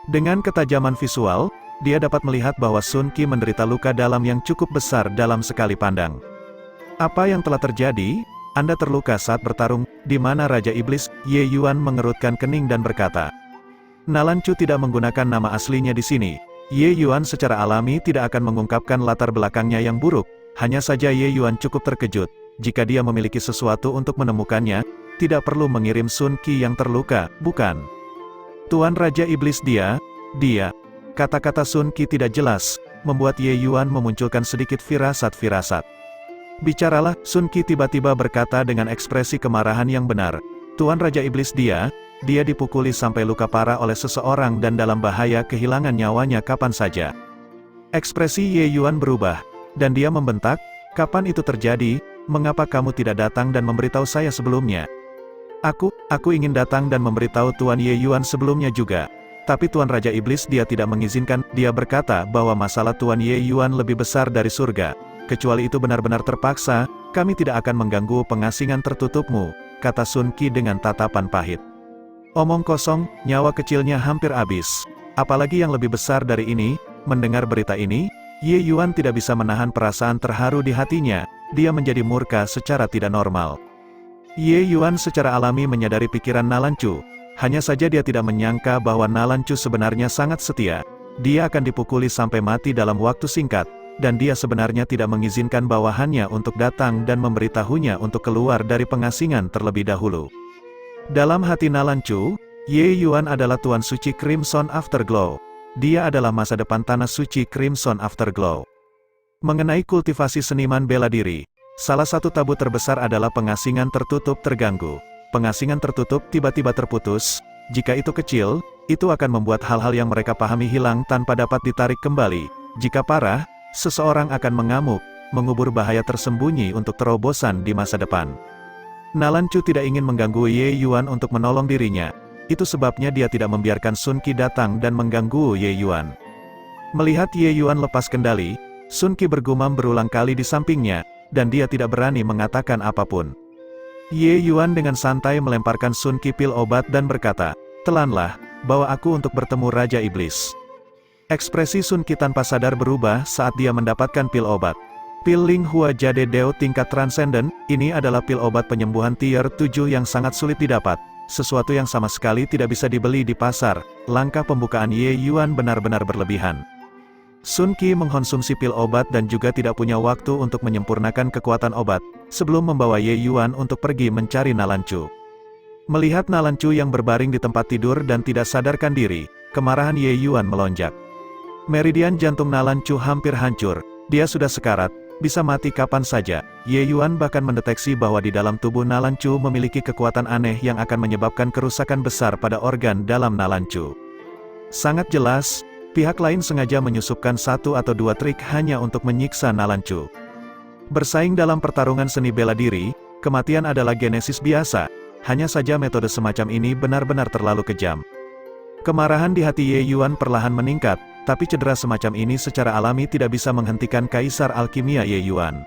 Dengan ketajaman visual, dia dapat melihat bahwa Sun Qi menderita luka dalam yang cukup besar dalam sekali pandang. Apa yang telah terjadi? Anda terluka saat bertarung, di mana Raja Iblis? Ye Yuan mengerutkan kening dan berkata. Nalanchu tidak menggunakan nama aslinya di sini. Ye Yuan secara alami tidak akan mengungkapkan latar belakangnya yang buruk, Hanya saja Ye Yuan cukup terkejut. Jika dia memiliki sesuatu untuk menemukannya, tidak perlu mengirim Sun Qi yang terluka, bukan? Tuan Raja Iblis dia. Kata-kata Sun Qi tidak jelas, membuat Ye Yuan memunculkan sedikit firasat-firasat. Bicaralah, Sun Qi tiba-tiba berkata dengan ekspresi kemarahan yang benar. Tuan Raja Iblis dia dipukuli sampai luka parah oleh seseorang dan dalam bahaya kehilangan nyawanya kapan saja. Ekspresi Ye Yuan berubah, dan dia membentak, kapan itu terjadi, mengapa kamu tidak datang dan memberitahu saya sebelumnya? Aku ingin datang dan memberitahu Tuan Ye Yuan sebelumnya juga. Tapi Tuan Raja Iblis dia tidak mengizinkan. Dia berkata bahwa masalah Tuan Ye Yuan lebih besar dari surga. Kecuali itu benar-benar terpaksa, kami tidak akan mengganggu pengasingan tertutupmu, kata Sun Qi dengan tatapan pahit. Omong kosong, nyawa kecilnya hampir habis. Apalagi yang lebih besar dari ini, mendengar berita ini, Ye Yuan tidak bisa menahan perasaan terharu di hatinya, dia menjadi murka secara tidak normal. Ye Yuan secara alami menyadari pikiran Nalancu, hanya saja dia tidak menyangka bahwa Nalancu sebenarnya sangat setia. Dia akan dipukuli sampai mati dalam waktu singkat, dan dia sebenarnya tidak mengizinkan bawahannya untuk datang dan memberitahunya untuk keluar dari pengasingan terlebih dahulu. Dalam hati Nalancu, Ye Yuan adalah Tuan Suci Crimson Afterglow. Dia adalah masa depan tanah suci Crimson Afterglow. Mengenai kultivasi seniman bela diri, salah satu tabu terbesar adalah pengasingan tertutup terganggu. Pengasingan tertutup tiba-tiba terputus. Jika itu kecil, itu akan membuat hal-hal yang mereka pahami hilang tanpa dapat ditarik kembali. Jika parah, seseorang akan mengamuk, mengubur bahaya tersembunyi untuk terobosan di masa depan. Nalancu tidak ingin mengganggu Ye Yuan untuk menolong dirinya. Itu sebabnya dia tidak membiarkan Sun Qi datang dan mengganggu Ye Yuan. Melihat Ye Yuan lepas kendali, Sun Qi bergumam berulang kali di sampingnya, dan dia tidak berani mengatakan apapun. Ye Yuan dengan santai melemparkan Sun Qi pil obat dan berkata, "Telanlah, bawa aku untuk bertemu Raja Iblis." Ekspresi Sun Qi tanpa sadar berubah saat dia mendapatkan pil obat. Pil Ling Hua Jade Deo tingkat transenden, ini adalah pil obat penyembuhan tier 7 yang sangat sulit didapat. Sesuatu yang sama sekali tidak bisa dibeli di pasar. Langkah pembukaan Ye Yuan benar-benar berlebihan. Sun Qi mengkonsumsi pil obat dan juga tidak punya waktu untuk menyempurnakan kekuatan obat, sebelum membawa Ye Yuan untuk pergi mencari Nalancu. Melihat Nalancu yang berbaring di tempat tidur dan tidak sadarkan diri, kemarahan Ye Yuan melonjak. Meridian jantung Nalancu hampir hancur, dia sudah sekarat, bisa mati kapan saja. Ye Yuan bahkan mendeteksi bahwa di dalam tubuh Nalancu memiliki kekuatan aneh yang akan menyebabkan kerusakan besar pada organ dalam Nalancu. Sangat jelas, pihak lain sengaja menyusupkan satu atau dua trik hanya untuk menyiksa Nalancu. Bersaing dalam pertarungan seni bela diri, kematian adalah genesis biasa, hanya saja metode semacam ini benar-benar terlalu kejam. Kemarahan di hati Ye Yuan perlahan meningkat, tapi cedera semacam ini secara alami tidak bisa menghentikan kaisar alkimia Ye Yuan.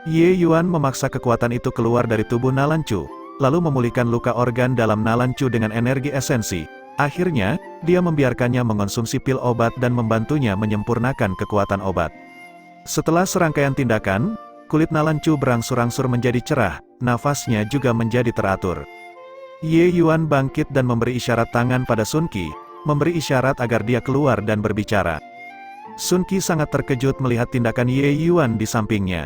Ye Yuan memaksa kekuatan itu keluar dari tubuh Nalancu, lalu memulihkan luka organ dalam Nalancu dengan energi esensi. Akhirnya, dia membiarkannya mengonsumsi pil obat dan membantunya menyempurnakan kekuatan obat. Setelah serangkaian tindakan, kulit Nalancu berangsur-angsur menjadi cerah, nafasnya juga menjadi teratur. Ye Yuan bangkit dan memberi isyarat tangan pada Sun Qi, memberi isyarat agar dia keluar dan berbicara. Sun Qi sangat terkejut melihat tindakan Ye Yuan di sampingnya.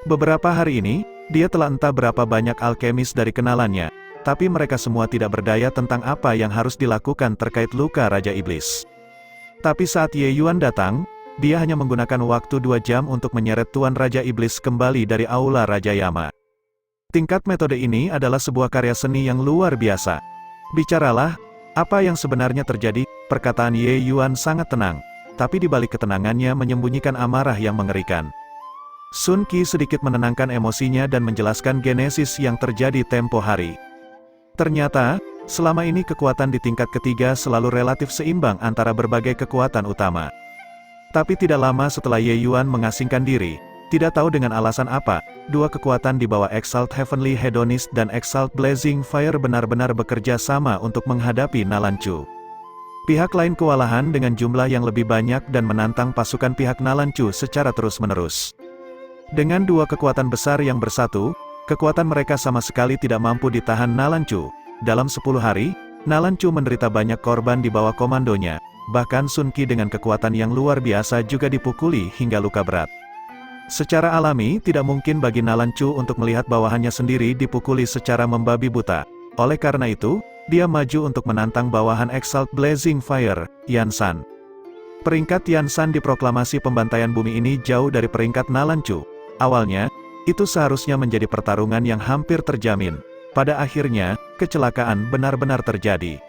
Beberapa hari ini, dia telah entah berapa banyak alkemis dari kenalannya, tapi mereka semua tidak berdaya tentang apa yang harus dilakukan terkait luka Raja Iblis. Tapi saat Ye Yuan datang, dia hanya menggunakan waktu 2 jam untuk menyeret Tuan Raja Iblis kembali dari Aula Raja Yama. Tingkat metode ini adalah sebuah karya seni yang luar biasa. Bicaralah, apa yang sebenarnya terjadi? Perkataan Ye Yuan sangat tenang, tapi di balik ketenangannya menyembunyikan amarah yang mengerikan. Sun Qi sedikit menenangkan emosinya dan menjelaskan genesis yang terjadi tempo hari. Ternyata, selama ini kekuatan di tingkat ketiga selalu relatif seimbang antara berbagai kekuatan utama. Tapi tidak lama setelah Ye Yuan mengasingkan diri, tidak tahu dengan alasan apa, dua kekuatan di bawah Exalt Heavenly Hedonist dan Exalt Blazing Fire benar-benar bekerja sama untuk menghadapi Nalancu. Pihak lain kewalahan dengan jumlah yang lebih banyak dan menantang pasukan pihak Nalancu secara terus-menerus. Dengan dua kekuatan besar yang bersatu, kekuatan mereka sama sekali tidak mampu ditahan Nalancu. Dalam 10 hari, Nalancu menderita banyak korban di bawah komandonya, bahkan Sun Qi dengan kekuatan yang luar biasa juga dipukuli hingga luka berat. Secara alami, tidak mungkin bagi Nalan Chu untuk melihat bawahannya sendiri dipukuli secara membabi buta. Oleh karena itu, dia maju untuk menantang bawahan Exalt Blazing Fire, Yan San. Peringkat Yan San di proklamasi pembantaian bumi ini jauh dari peringkat Nalan Chu. Awalnya, itu seharusnya menjadi pertarungan yang hampir terjamin. Pada akhirnya, kecelakaan benar-benar terjadi.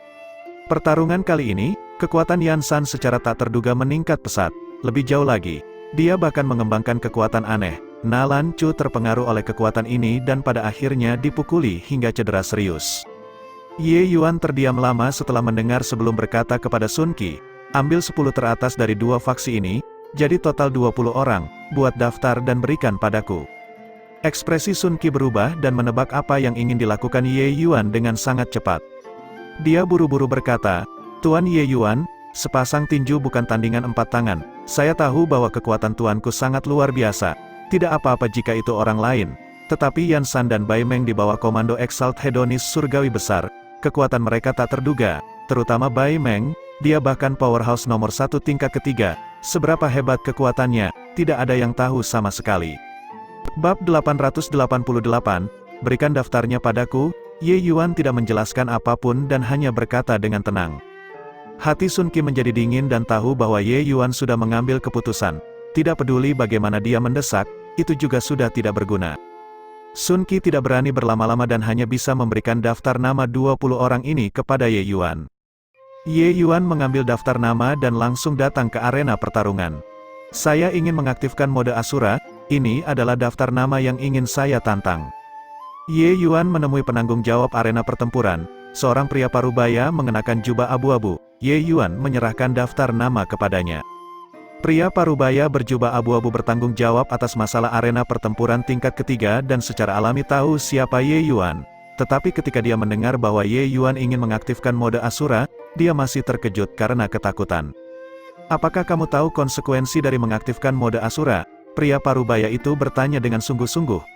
Pertarungan kali ini, kekuatan Yan San secara tak terduga meningkat pesat. Lebih jauh lagi, dia bahkan mengembangkan kekuatan aneh. Nalan Chu terpengaruh oleh kekuatan ini dan pada akhirnya dipukuli hingga cedera serius. Ye Yuan terdiam lama setelah mendengar sebelum berkata kepada Sun Qi, ambil 10 teratas dari 2 faksi ini, jadi total 20 orang, buat daftar dan berikan padaku. Ekspresi Sun Qi berubah dan menebak apa yang ingin dilakukan Ye Yuan dengan sangat cepat. Dia buru-buru berkata, Tuan Ye Yuan, sepasang tinju bukan tandingan 4 tangan. Saya tahu bahwa kekuatan tuanku sangat luar biasa. Tidak apa-apa jika itu orang lain. Tetapi Yan San dan Bai Meng di bawah komando Exalt Hedonis Surgawi besar. Kekuatan mereka tak terduga. Terutama Bai Meng, dia bahkan powerhouse nomor 1 tingkat ketiga. Seberapa hebat kekuatannya, tidak ada yang tahu sama sekali. Bab 888, berikan daftarnya padaku. Ye Yuan tidak menjelaskan apapun dan hanya berkata dengan tenang. Hati Sun Qi menjadi dingin dan tahu bahwa Ye Yuan sudah mengambil keputusan. Tidak peduli bagaimana dia mendesak, itu juga sudah tidak berguna. Sun Qi tidak berani berlama-lama dan hanya bisa memberikan daftar nama 20 orang ini kepada Ye Yuan. Ye Yuan mengambil daftar nama dan langsung datang ke arena pertarungan. Saya ingin mengaktifkan mode Asura, ini adalah daftar nama yang ingin saya tantang. Ye Yuan menemui penanggung jawab arena pertempuran, seorang pria parubaya mengenakan jubah abu-abu. Ye Yuan menyerahkan daftar nama kepadanya. Pria parubaya berjubah abu-abu bertanggung jawab atas masalah arena pertempuran tingkat ketiga dan secara alami tahu siapa Ye Yuan. Tetapi ketika dia mendengar bahwa Ye Yuan ingin mengaktifkan mode Asura, dia masih terkejut karena ketakutan. Apakah kamu tahu konsekuensi dari mengaktifkan mode Asura? Pria parubaya itu bertanya dengan sungguh-sungguh.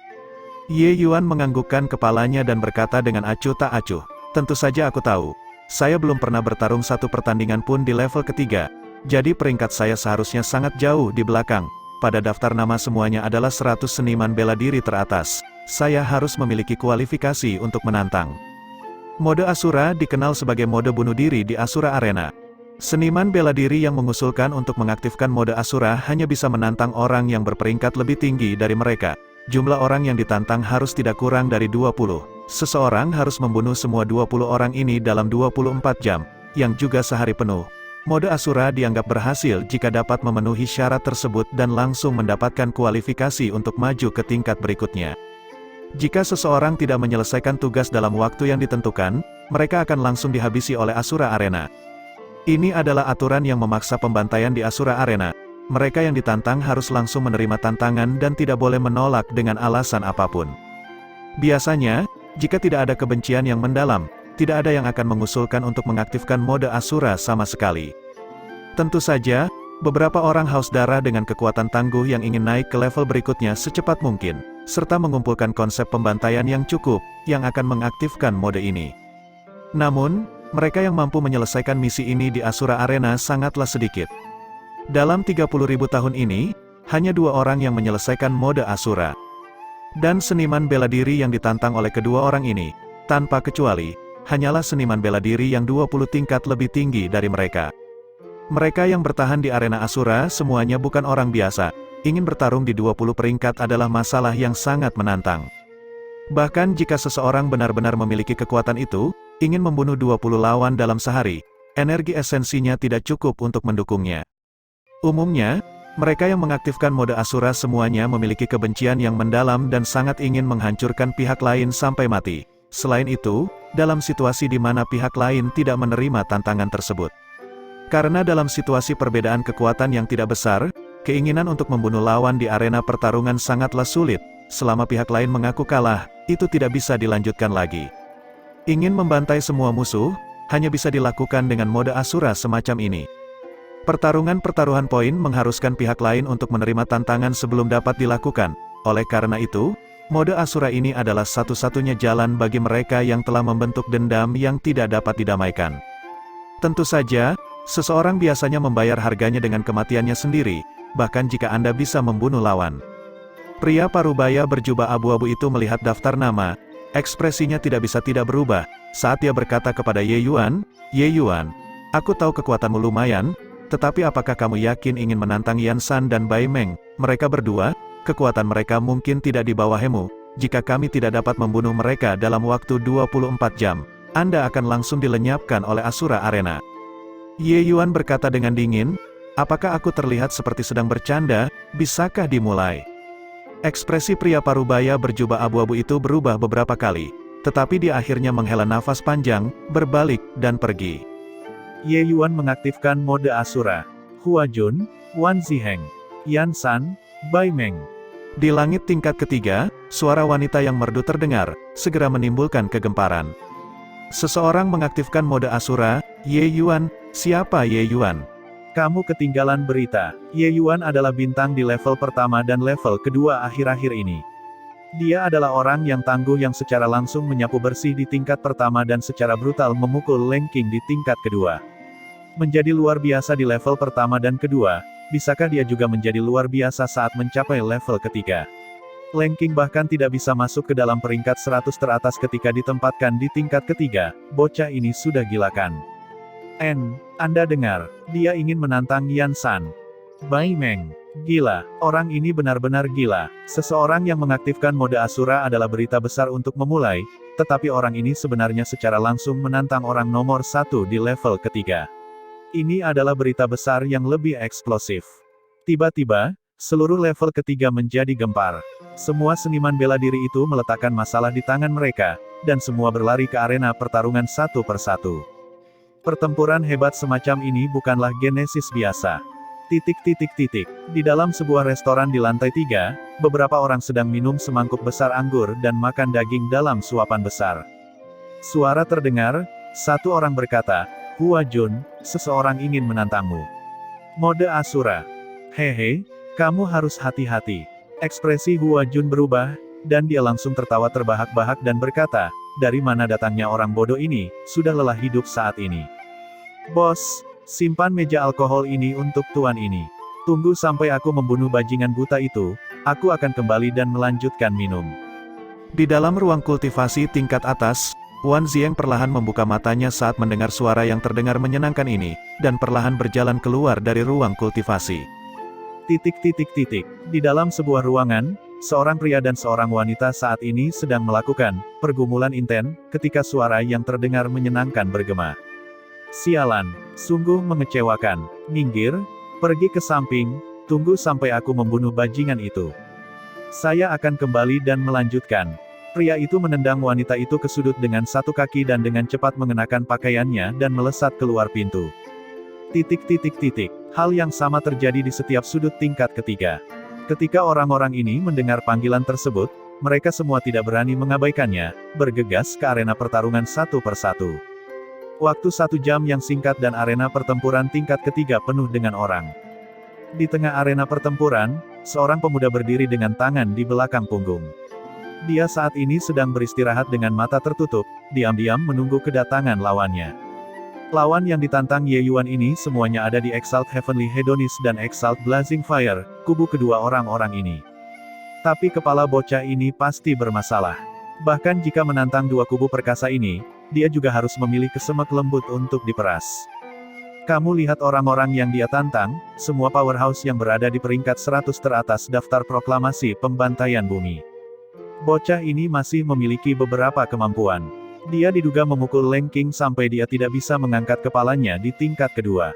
Ye Yuan menganggukkan kepalanya dan berkata dengan acuh tak acuh. Tentu saja aku tahu. Saya belum pernah bertarung satu pertandingan pun di level ketiga, jadi peringkat saya seharusnya sangat jauh di belakang. Pada daftar nama semuanya adalah 100 seniman bela diri teratas. Saya harus memiliki kualifikasi untuk menantang. Mode Asura dikenal sebagai mode bunuh diri di Asura Arena. Seniman bela diri yang mengusulkan untuk mengaktifkan mode Asura hanya bisa menantang orang yang berperingkat lebih tinggi dari mereka. Jumlah orang yang ditantang harus tidak kurang dari 20. Seseorang harus membunuh semua 20 orang ini dalam 24 jam, yang juga sehari penuh. Mode Asura dianggap berhasil jika dapat memenuhi syarat tersebut dan langsung mendapatkan kualifikasi untuk maju ke tingkat berikutnya. Jika seseorang tidak menyelesaikan tugas dalam waktu yang ditentukan, mereka akan langsung dihabisi oleh Asura Arena. Ini adalah aturan yang memaksa pembantaian di Asura Arena. Mereka yang ditantang harus langsung menerima tantangan dan tidak boleh menolak dengan alasan apapun. Biasanya, jika tidak ada kebencian yang mendalam, tidak ada yang akan mengusulkan untuk mengaktifkan mode Asura sama sekali. Tentu saja, beberapa orang haus darah dengan kekuatan tangguh yang ingin naik ke level berikutnya secepat mungkin, serta mengumpulkan konsep pembantaian yang cukup, yang akan mengaktifkan mode ini. Namun, mereka yang mampu menyelesaikan misi ini di Asura Arena sangatlah sedikit. Dalam 30.000 tahun ini, hanya 2 orang yang menyelesaikan mode Asura. Dan seniman bela diri yang ditantang oleh kedua orang ini, tanpa kecuali, hanyalah seniman bela diri yang 20 tingkat lebih tinggi dari mereka. Mereka yang bertahan di arena Asura semuanya bukan orang biasa, ingin bertarung di 20 peringkat adalah masalah yang sangat menantang. Bahkan jika seseorang benar-benar memiliki kekuatan itu, ingin membunuh 20 lawan dalam sehari, energi esensinya tidak cukup untuk mendukungnya. Umumnya, mereka yang mengaktifkan mode Asura semuanya memiliki kebencian yang mendalam dan sangat ingin menghancurkan pihak lain sampai mati. Selain itu, dalam situasi di mana pihak lain tidak menerima tantangan tersebut. Karena dalam situasi perbedaan kekuatan yang tidak besar, keinginan untuk membunuh lawan di arena pertarungan sangatlah sulit. Selama pihak lain mengaku kalah, itu tidak bisa dilanjutkan lagi. Ingin membantai semua musuh, hanya bisa dilakukan dengan mode Asura semacam ini. Pertarungan poin mengharuskan pihak lain untuk menerima tantangan sebelum dapat dilakukan. Oleh karena itu, mode Asura ini adalah satu-satunya jalan bagi mereka yang telah membentuk dendam yang tidak dapat didamaikan. Tentu saja, seseorang biasanya membayar harganya dengan kematiannya sendiri, bahkan jika Anda bisa membunuh lawan. Pria parubaya berjubah abu-abu itu melihat daftar nama. Ekspresinya tidak bisa tidak berubah, saat dia berkata kepada Ye Yuan, "Ye Yuan, aku tahu kekuatanmu lumayan, tetapi apakah kamu yakin ingin menantang Yan San dan Bai Meng? Mereka berdua, kekuatan mereka mungkin tidak di bawahmu. Jika kami tidak dapat membunuh mereka dalam waktu 24 jam, Anda akan langsung dilenyapkan oleh Asura Arena." Ye Yuan berkata dengan dingin, "Apakah aku terlihat seperti sedang bercanda? Bisakah dimulai?" Ekspresi pria parubaya berjubah abu-abu itu berubah beberapa kali, tetapi dia akhirnya menghela nafas panjang, berbalik, dan pergi. Ye Yuan mengaktifkan mode Asura. Hua Jun, Wan Ziheng, Yan San, Bai Meng. Di langit tingkat ketiga, suara wanita yang merdu terdengar, segera menimbulkan kegemparan. Seseorang mengaktifkan mode Asura. "Ye Yuan, siapa Ye Yuan?" Kamu ketinggalan berita. Ye Yuan adalah bintang di level pertama dan level kedua akhir-akhir ini. Dia adalah orang yang tangguh yang secara langsung menyapu bersih di tingkat pertama dan secara brutal memukul Leng King di tingkat kedua. Menjadi luar biasa di level pertama dan kedua, bisakah dia juga menjadi luar biasa saat mencapai level ketiga? Leng King bahkan tidak bisa masuk ke dalam peringkat 100 teratas ketika ditempatkan di tingkat ketiga. Bocah ini sudah gila kan? Anda dengar, dia ingin menantang Yan San. Bai Meng. Gila, orang ini benar-benar gila. Seseorang yang mengaktifkan mode Asura adalah berita besar untuk memulai, tetapi orang ini sebenarnya secara langsung menantang orang nomor 1 di level ketiga. Ini adalah berita besar yang lebih eksplosif. Tiba-tiba, seluruh level ketiga menjadi gempar. Semua seniman bela diri itu meletakkan masalah di tangan mereka, dan semua berlari ke arena pertarungan satu persatu. Pertempuran hebat semacam ini bukanlah genesis biasa. Di dalam sebuah restoran di lantai 3, beberapa orang sedang minum semangkuk besar anggur dan makan daging dalam suapan besar. Suara terdengar, satu orang berkata, "Hua Jun, seseorang ingin menantangmu." Mode Asura. "Hehe, kamu harus hati-hati." Ekspresi Hua Jun berubah, dan dia langsung tertawa terbahak-bahak dan berkata, "Dari mana datangnya orang bodoh ini, sudah lelah hidup saat ini. Bos, simpan meja alkohol ini untuk tuan ini. Tunggu sampai aku membunuh bajingan buta itu, aku akan kembali dan melanjutkan minum." Di dalam ruang kultivasi tingkat atas, Wan Zieng perlahan membuka matanya saat mendengar suara yang terdengar menyenangkan ini, dan perlahan berjalan keluar dari ruang kultivasi. Di dalam sebuah ruangan, seorang pria dan seorang wanita saat ini sedang melakukan pergumulan intens, ketika suara yang terdengar menyenangkan bergema. "Sialan, sungguh mengecewakan. Minggir, pergi ke samping, tunggu sampai aku membunuh bajingan itu. Saya akan kembali dan melanjutkan." Pria itu menendang wanita itu ke sudut dengan satu kaki dan dengan cepat mengenakan pakaiannya dan melesat keluar pintu. Hal yang sama terjadi di setiap sudut tingkat ketiga. Ketika orang-orang ini mendengar panggilan tersebut, mereka semua tidak berani mengabaikannya, bergegas ke arena pertarungan satu persatu. Waktu 1 jam yang singkat dan arena pertempuran tingkat ketiga penuh dengan orang. Di tengah arena pertempuran, seorang pemuda berdiri dengan tangan di belakang punggung. Dia saat ini sedang beristirahat dengan mata tertutup, diam-diam menunggu kedatangan lawannya. Lawan yang ditantang Ye Yuan ini semuanya ada di Exalt Heavenly Hedonist dan Exalt Blazing Fire, kubu kedua orang-orang ini. Tapi kepala bocah ini pasti bermasalah. Bahkan jika menantang dua kubu perkasa ini, dia juga harus memilih kesemek lembut untuk diperas. Kamu lihat orang-orang yang dia tantang, semua powerhouse yang berada di peringkat 100 teratas daftar proklamasi pembantaian bumi. Bocah ini masih memiliki beberapa kemampuan. Dia diduga memukul Leng King sampai dia tidak bisa mengangkat kepalanya di tingkat kedua.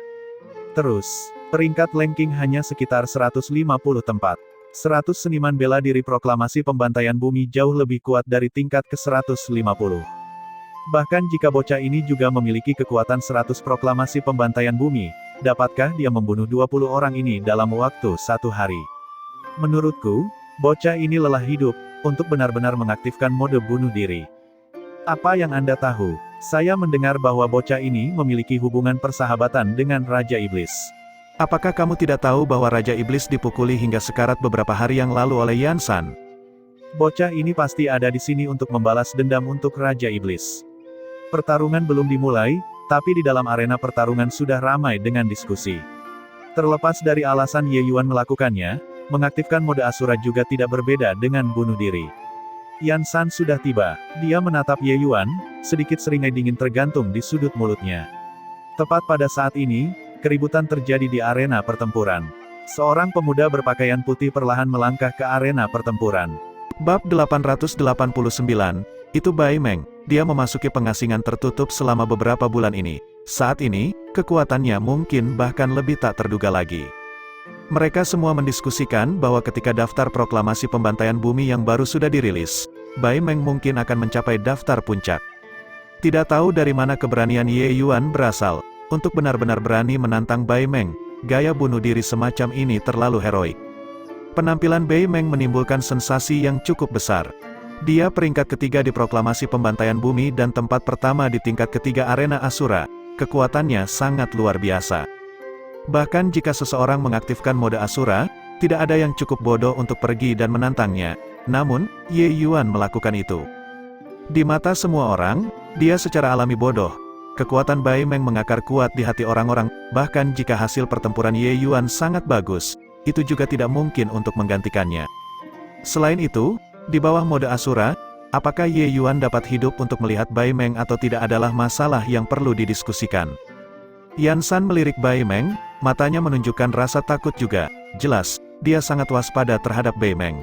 Terus, peringkat Leng King hanya sekitar 150 tempat. 100 seniman bela diri proklamasi pembantaian bumi jauh lebih kuat dari tingkat ke-150. Bahkan jika bocah ini juga memiliki kekuatan 100 proklamasi pembantaian bumi, dapatkah dia membunuh 20 orang ini dalam waktu 1 hari? Menurutku, bocah ini lelah hidup, untuk benar-benar mengaktifkan mode bunuh diri. Apa yang Anda tahu? Saya mendengar bahwa bocah ini memiliki hubungan persahabatan dengan Raja Iblis. Apakah kamu tidak tahu bahwa Raja Iblis dipukuli hingga sekarat beberapa hari yang lalu oleh Yan San? Bocah ini pasti ada di sini untuk membalas dendam untuk Raja Iblis. Pertarungan belum dimulai, tapi di dalam arena pertarungan sudah ramai dengan diskusi. Terlepas dari alasan Ye Yuan melakukannya, Mengaktifkan mode Asura juga tidak berbeda dengan bunuh diri. Yan San sudah tiba. Dia menatap Ye Yuan, sedikit seringai dingin tergantung di sudut mulutnya. Tepat pada saat ini, keributan terjadi di arena pertempuran. Seorang pemuda berpakaian putih perlahan melangkah ke arena pertempuran. Bab 889, itu Bai Meng. Dia memasuki pengasingan tertutup selama beberapa bulan ini. Saat ini, kekuatannya mungkin bahkan lebih tak terduga lagi. Mereka semua mendiskusikan bahwa ketika daftar proklamasi pembantaian bumi yang baru sudah dirilis, Bai Meng mungkin akan mencapai daftar puncak. Tidak tahu dari mana keberanian Ye Yuan berasal, untuk benar-benar berani menantang Bai Meng. Gaya bunuh diri semacam ini terlalu heroik. Penampilan Bai Meng menimbulkan sensasi yang cukup besar. Dia peringkat ketiga di proklamasi pembantaian bumi dan tempat pertama di tingkat ketiga arena Asura. Kekuatannya sangat luar biasa. Bahkan jika seseorang mengaktifkan mode Asura, tidak ada yang cukup bodoh untuk pergi dan menantangnya. Namun, Ye Yuan melakukan itu. Di mata semua orang, dia secara alami bodoh. Kekuatan Bai Meng mengakar kuat di hati orang-orang, bahkan jika hasil pertempuran Ye Yuan sangat bagus, itu juga tidak mungkin untuk menggantikannya. Selain itu, di bawah mode Asura, apakah Ye Yuan dapat hidup untuk melihat Bai Meng atau tidak adalah masalah yang perlu didiskusikan. Yan San melirik Bai Meng, matanya menunjukkan rasa takut juga. Jelas, dia sangat waspada terhadap Bai Meng.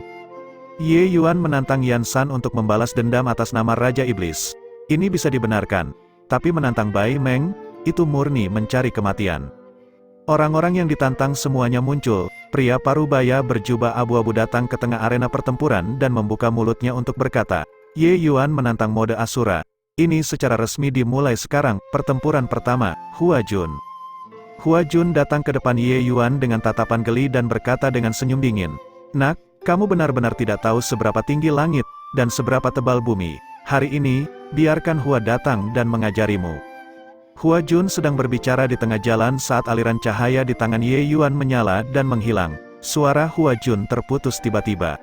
Ye Yuan menantang Yan San untuk membalas dendam atas nama Raja Iblis. Ini bisa dibenarkan, tapi menantang Bai Meng, itu murni mencari kematian. Orang-orang yang ditantang semuanya muncul. Pria parubaya berjubah abu-abu datang ke tengah arena pertempuran dan membuka mulutnya untuk berkata, Ye Yuan menantang mode Asura. Ini secara resmi dimulai sekarang. Pertempuran pertama, Hua Jun. Hua Jun datang ke depan Ye Yuan dengan tatapan geli dan berkata dengan senyum dingin, Nak, kamu benar-benar tidak tahu seberapa tinggi langit, dan seberapa tebal bumi. Hari ini, biarkan Hua datang dan mengajarimu. Hua Jun sedang berbicara di tengah jalan saat aliran cahaya di tangan Ye Yuan menyala dan menghilang. Suara Hua Jun terputus tiba-tiba.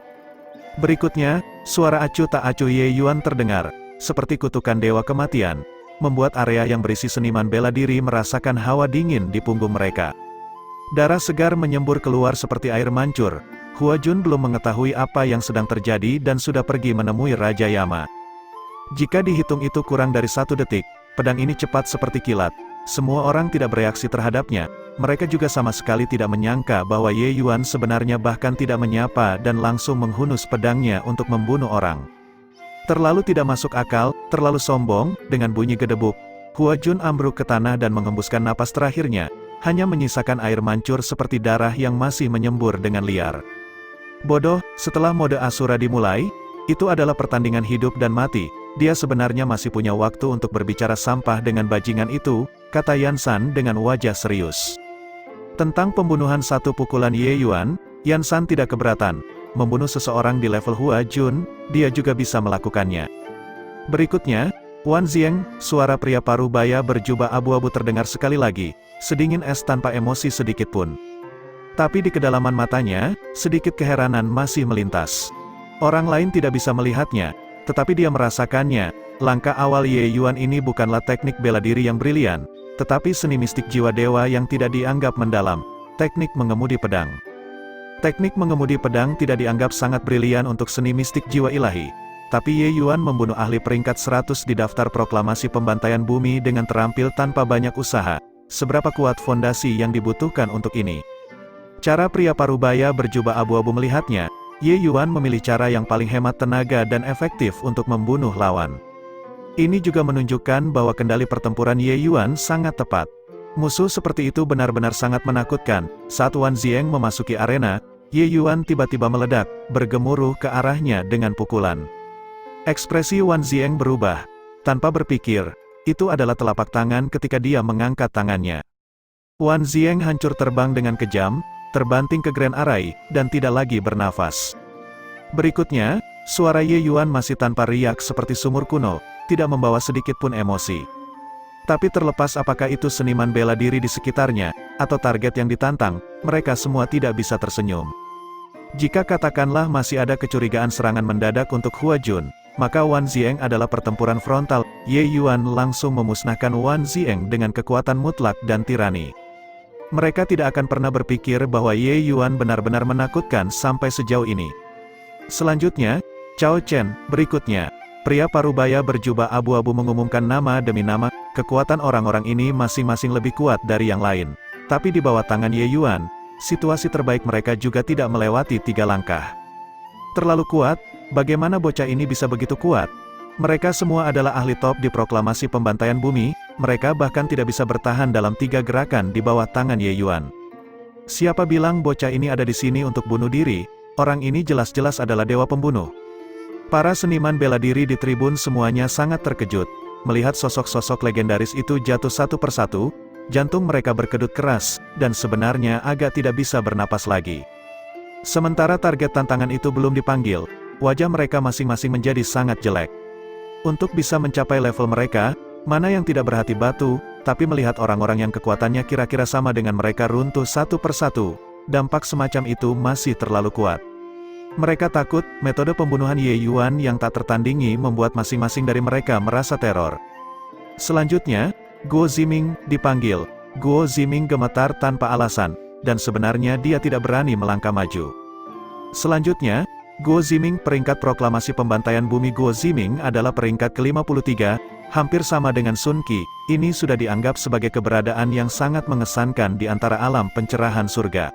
Berikutnya, suara acuh tak acuh Ye Yuan terdengar, seperti kutukan dewa kematian, membuat area yang berisi seniman bela diri merasakan hawa dingin di punggung mereka. Darah segar menyembur keluar seperti air mancur. Hua Jun belum mengetahui apa yang sedang terjadi dan sudah pergi menemui Raja Yama. Jika dihitung itu kurang dari 1 detik, pedang ini cepat seperti kilat. Semua orang tidak bereaksi terhadapnya. Mereka juga sama sekali tidak menyangka bahwa Ye Yuan sebenarnya bahkan tidak menyapa dan langsung menghunus pedangnya untuk membunuh orang. Terlalu tidak masuk akal, terlalu sombong. Dengan bunyi gedebuk, Hua Jun ambruk ke tanah dan menghembuskan napas terakhirnya, hanya menyisakan air mancur seperti darah yang masih menyembur dengan liar. Bodoh, setelah mode Asura dimulai, itu adalah pertandingan hidup dan mati. Dia sebenarnya masih punya waktu untuk berbicara sampah dengan bajingan itu, kata Yan San dengan wajah serius. Tentang pembunuhan satu pukulan Ye Yuan, Yan San tidak keberatan. Membunuh seseorang di level Hua Jun, dia juga bisa melakukannya. Berikutnya, Wan Zieng, suara pria parubaya berjubah abu-abu terdengar sekali lagi, sedingin es tanpa emosi sedikit pun. Tapi di kedalaman matanya, sedikit keheranan masih melintas. Orang lain tidak bisa melihatnya, tetapi dia merasakannya. Langkah awal Ye Yuan ini bukanlah teknik bela diri yang brilian, tetapi seni mistik jiwa dewa yang tidak dianggap mendalam, teknik mengemudi pedang. Teknik mengemudi pedang tidak dianggap sangat brilian untuk seni mistik jiwa ilahi. Tapi Ye Yuan membunuh ahli peringkat 100 di daftar proklamasi pembantaian bumi dengan terampil tanpa banyak usaha. Seberapa kuat fondasi yang dibutuhkan untuk ini? Cara pria parubaya berjubah abu-abu melihatnya, Ye Yuan memilih cara yang paling hemat tenaga dan efektif untuk membunuh lawan. Ini juga menunjukkan bahwa kendali pertempuran Ye Yuan sangat tepat. Musuh seperti itu benar-benar sangat menakutkan. Saat Wan Zieng memasuki arena, Ye Yuan tiba-tiba meledak, bergemuruh ke arahnya dengan pukulan. Ekspresi Wan Zieng berubah. Tanpa berpikir, itu adalah telapak tangan ketika dia mengangkat tangannya. Wan Zieng hancur terbang dengan kejam, terbanting ke Grand Array, dan tidak lagi bernafas. Berikutnya, suara Ye Yuan masih tanpa riak seperti sumur kuno, tidak membawa sedikit pun emosi. Tapi terlepas apakah itu seniman bela diri di sekitarnya, atau target yang ditantang, mereka semua tidak bisa tersenyum. Jika katakanlah masih ada kecurigaan serangan mendadak untuk Hua Jun, maka Wan Zieng adalah pertempuran frontal. Ye Yuan langsung memusnahkan Wan Zieng dengan kekuatan mutlak dan tirani. Mereka tidak akan pernah berpikir bahwa Ye Yuan benar-benar menakutkan sampai sejauh ini. Selanjutnya, Cao Chen, berikutnya. Pria parubaya berjubah abu-abu mengumumkan nama demi nama, kekuatan orang-orang ini masing-masing lebih kuat dari yang lain. Tapi di bawah tangan Ye Yuan, situasi terbaik mereka juga tidak melewati 3 langkah. Terlalu kuat, bagaimana bocah ini bisa begitu kuat? Mereka semua adalah ahli top di proklamasi pembantaian bumi, mereka bahkan tidak bisa bertahan dalam 3 gerakan di bawah tangan Ye Yuan. Siapa bilang bocah ini ada di sini untuk bunuh diri? Orang ini jelas-jelas adalah dewa pembunuh. Para seniman bela diri di tribun semuanya sangat terkejut. Melihat sosok-sosok legendaris itu jatuh satu persatu, jantung mereka berkedut keras, dan sebenarnya agak tidak bisa bernapas lagi. Sementara target tantangan itu belum dipanggil, wajah mereka masing-masing menjadi sangat jelek. Untuk bisa mencapai level mereka, mana yang tidak berhati batu, tapi melihat orang-orang yang kekuatannya kira-kira sama dengan mereka runtuh satu persatu, dampak semacam itu masih terlalu kuat. Mereka takut, metode pembunuhan Ye Yuan yang tak tertandingi membuat masing-masing dari mereka merasa teror. Selanjutnya, Guo Ziming dipanggil. Guo Ziming gemetar tanpa alasan, dan sebenarnya dia tidak berani melangkah maju. Selanjutnya, Guo Ziming peringkat proklamasi pembantaian bumi. Guo Ziming adalah peringkat ke-53, hampir sama dengan Sun Qi. Ini sudah dianggap sebagai keberadaan yang sangat mengesankan di antara alam pencerahan surga.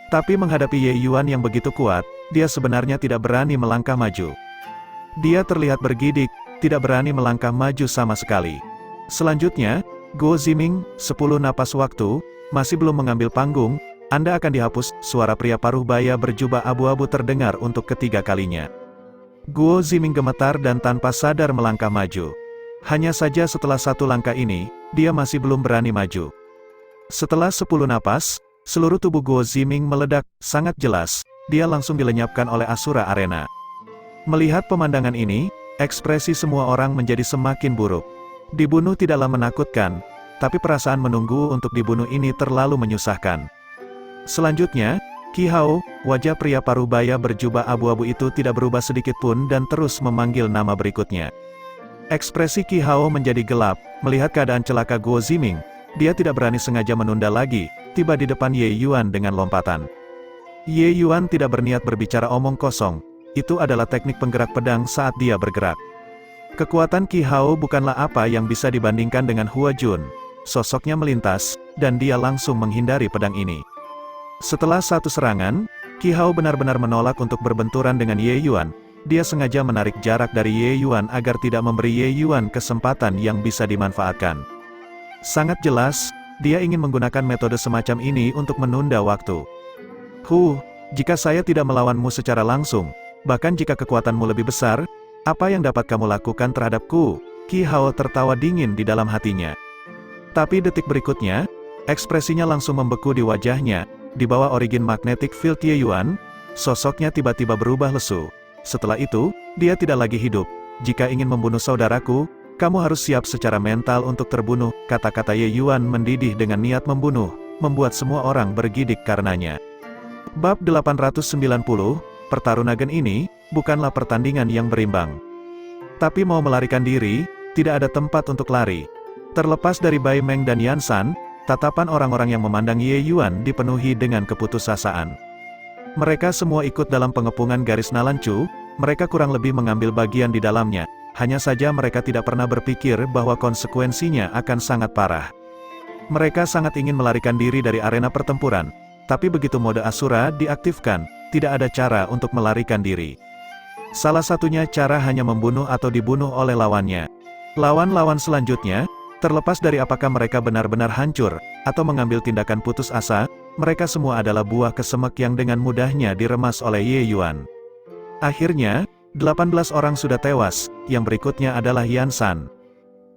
Tapi menghadapi Ye Yuan yang begitu kuat, dia sebenarnya tidak berani melangkah maju. Dia terlihat bergidik, tidak berani melangkah maju sama sekali. Selanjutnya, Guo Ziming, 10 napas waktu, masih belum mengambil panggung, Anda akan dihapus. Suara pria parubaya berjubah abu-abu terdengar untuk ketiga kalinya. Guo Ziming gemetar dan tanpa sadar melangkah maju. Hanya saja setelah 1 langkah ini, dia masih belum berani maju. Setelah 10 napas, seluruh tubuh Guo Ziming meledak, sangat jelas, dia langsung dilenyapkan oleh Asura Arena. Melihat pemandangan ini, ekspresi semua orang menjadi semakin buruk. Dibunuh tidaklah menakutkan, tapi perasaan menunggu untuk dibunuh ini terlalu menyusahkan. Selanjutnya, Qi Hao, wajah pria parubaya berjubah abu-abu itu tidak berubah sedikit pun dan terus memanggil nama berikutnya. Ekspresi Qi Hao menjadi gelap, melihat keadaan celaka Guo Ziming, dia tidak berani sengaja menunda lagi, tiba di depan Ye Yuan dengan lompatan. Ye Yuan tidak berniat berbicara omong kosong, itu adalah teknik penggerak pedang saat dia bergerak. Kekuatan Qi Hao bukanlah apa yang bisa dibandingkan dengan Hua Jun. Sosoknya melintas, dan dia langsung menghindari pedang ini. Setelah 1 serangan, Qi Hao benar-benar menolak untuk berbenturan dengan Ye Yuan. Dia sengaja menarik jarak dari Ye Yuan agar tidak memberi Ye Yuan kesempatan yang bisa dimanfaatkan. Sangat jelas, dia ingin menggunakan metode semacam ini untuk menunda waktu. Jika saya tidak melawanmu secara langsung, bahkan jika kekuatanmu lebih besar, apa yang dapat kamu lakukan terhadapku? Qi Hao tertawa dingin di dalam hatinya. Tapi detik berikutnya, ekspresinya langsung membeku di wajahnya. Di bawah origin magnetic field Ye Yuan, sosoknya tiba-tiba berubah lesu. Setelah itu, dia tidak lagi hidup. Jika ingin membunuh saudaraku, kamu harus siap secara mental untuk terbunuh. Kata-kata Ye Yuan mendidih dengan niat membunuh, membuat semua orang bergidik karenanya. Bab 890, pertarungan ini, bukanlah pertandingan yang berimbang. Tapi mau melarikan diri, tidak ada tempat untuk lari. Terlepas dari Bai Meng dan Yan San, tatapan orang-orang yang memandang Ye Yuan dipenuhi dengan keputusasaan. Mereka semua ikut dalam pengepungan garis Nalancu, mereka kurang lebih mengambil bagian di dalamnya, hanya saja mereka tidak pernah berpikir bahwa konsekuensinya akan sangat parah. Mereka sangat ingin melarikan diri dari arena pertempuran, tapi begitu mode Asura diaktifkan, tidak ada cara untuk melarikan diri. Salah satunya cara hanya membunuh atau dibunuh oleh lawannya. Lawan-lawan selanjutnya, terlepas dari apakah mereka benar-benar hancur, atau mengambil tindakan putus asa, mereka semua adalah buah kesemek yang dengan mudahnya diremas oleh Ye Yuan. Akhirnya, 18 orang sudah tewas, yang berikutnya adalah Yan San.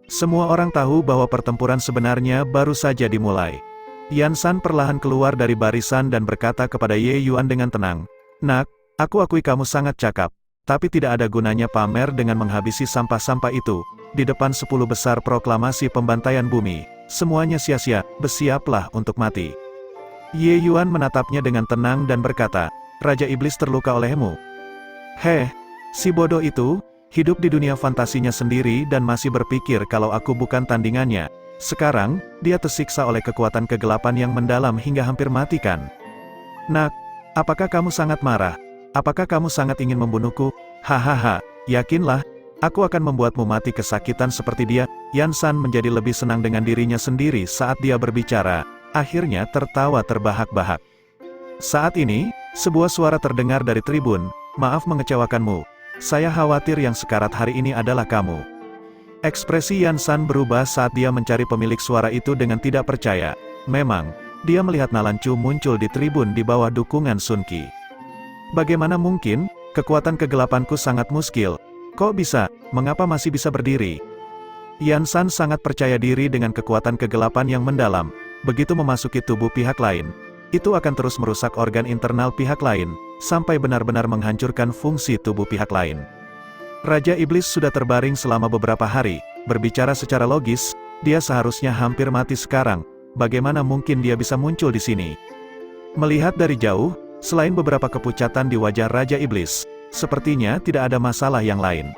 Semua orang tahu bahwa pertempuran sebenarnya baru saja dimulai. Yan San perlahan keluar dari barisan dan berkata kepada Ye Yuan dengan tenang, "Nak, aku akui kamu sangat cakap, tapi tidak ada gunanya pamer dengan menghabisi sampah-sampah itu. Di depan 10 besar proklamasi pembantaian bumi, semuanya sia-sia, bersiaplah untuk mati." Ye Yuan menatapnya dengan tenang dan berkata, "Raja Iblis terluka olehmu. Si bodoh itu, hidup di dunia fantasinya sendiri dan masih berpikir kalau aku bukan tandingannya. Sekarang, dia tersiksa oleh kekuatan kegelapan yang mendalam hingga hampir mati kan? Nak, apakah kamu sangat marah? Apakah kamu sangat ingin membunuhku? Hahaha, yakinlah, aku akan membuatmu mati kesakitan seperti dia. Yan San menjadi lebih senang dengan dirinya sendiri saat dia berbicara, akhirnya tertawa terbahak-bahak. Saat ini, sebuah suara terdengar dari tribun, maaf mengecewakanmu. Saya khawatir yang sekarat hari ini adalah kamu. Ekspresi Yan San berubah saat dia mencari pemilik suara itu dengan tidak percaya. Memang, dia melihat Nalancu muncul di tribun di bawah dukungan Sun Qi. Bagaimana mungkin, kekuatan kegelapanku sangat muskil. Kok bisa, mengapa masih bisa berdiri? Yan San sangat percaya diri dengan kekuatan kegelapan yang mendalam. Begitu memasuki tubuh pihak lain, itu akan terus merusak organ internal pihak lain, sampai benar-benar menghancurkan fungsi tubuh pihak lain. Raja Iblis sudah terbaring selama beberapa hari, berbicara secara logis, dia seharusnya hampir mati sekarang, bagaimana mungkin dia bisa muncul di sini? Melihat dari jauh, selain beberapa kepucatan di wajah Raja Iblis, sepertinya tidak ada masalah yang lain.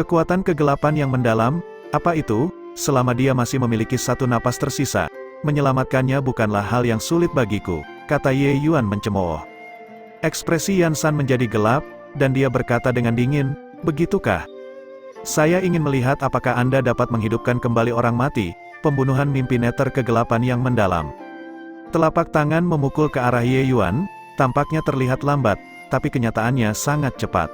Kekuatan kegelapan yang mendalam, apa itu? Selama dia masih memiliki satu napas tersisa, menyelamatkannya bukanlah hal yang sulit bagiku, kata Ye Yuan mencemooh. Ekspresi Yan San menjadi gelap, dan dia berkata dengan dingin, begitukah? Saya ingin melihat apakah Anda dapat menghidupkan kembali orang mati, pembunuhan mimpi neter kegelapan yang mendalam. Telapak tangan memukul ke arah Ye Yuan, tampaknya terlihat lambat, tapi kenyataannya sangat cepat.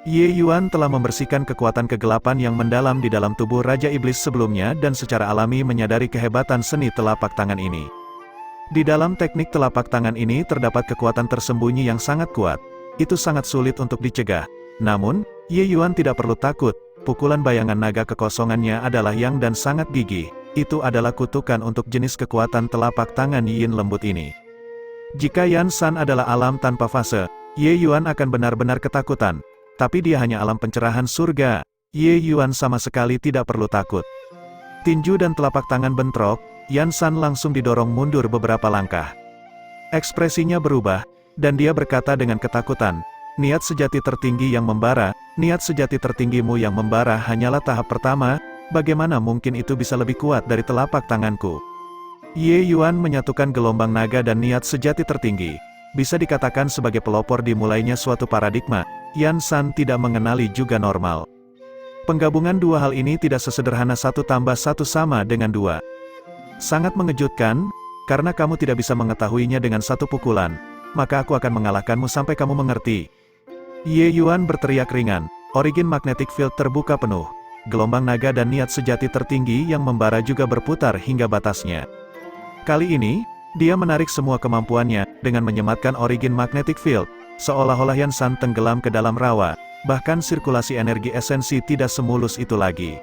Ye Yuan telah membersihkan kekuatan kegelapan yang mendalam di dalam tubuh Raja Iblis sebelumnya dan secara alami menyadari kehebatan seni telapak tangan ini. Di dalam teknik telapak tangan ini terdapat kekuatan tersembunyi yang sangat kuat. Itu sangat sulit untuk dicegah. Namun, Ye Yuan tidak perlu takut, pukulan bayangan naga kekosongannya adalah yang dan sangat gigih. Itu adalah kutukan untuk jenis kekuatan telapak tangan Yin lembut ini. Jika Yan San adalah alam tanpa fase, Ye Yuan akan benar-benar ketakutan. Tapi dia hanya alam pencerahan surga. Ye Yuan sama sekali tidak perlu takut. Tinju dan telapak tangan bentrok, Yan San langsung didorong mundur beberapa langkah. Ekspresinya berubah, dan dia berkata dengan ketakutan, niat sejati tertinggi yang membara, niat sejati tertinggimu yang membara hanyalah tahap pertama, bagaimana mungkin itu bisa lebih kuat dari telapak tanganku? Ye Yuan menyatukan gelombang naga dan niat sejati tertinggi. Bisa dikatakan sebagai pelopor dimulainya suatu paradigma, Yan San tidak mengenali juga normal. Penggabungan dua hal ini tidak sesederhana 1 tambah 1 sama dengan 2. Sangat mengejutkan, karena kamu tidak bisa mengetahuinya dengan satu pukulan, maka aku akan mengalahkanmu sampai kamu mengerti. Ye Yuan berteriak ringan, origin magnetic field terbuka penuh. Gelombang naga dan niat sejati tertinggi yang membara juga berputar hingga batasnya. Kali ini, dia menarik semua kemampuannya, dengan menyematkan origin magnetic field, seolah-olah Yan San tenggelam ke dalam rawa, bahkan sirkulasi energi esensi tidak semulus itu lagi.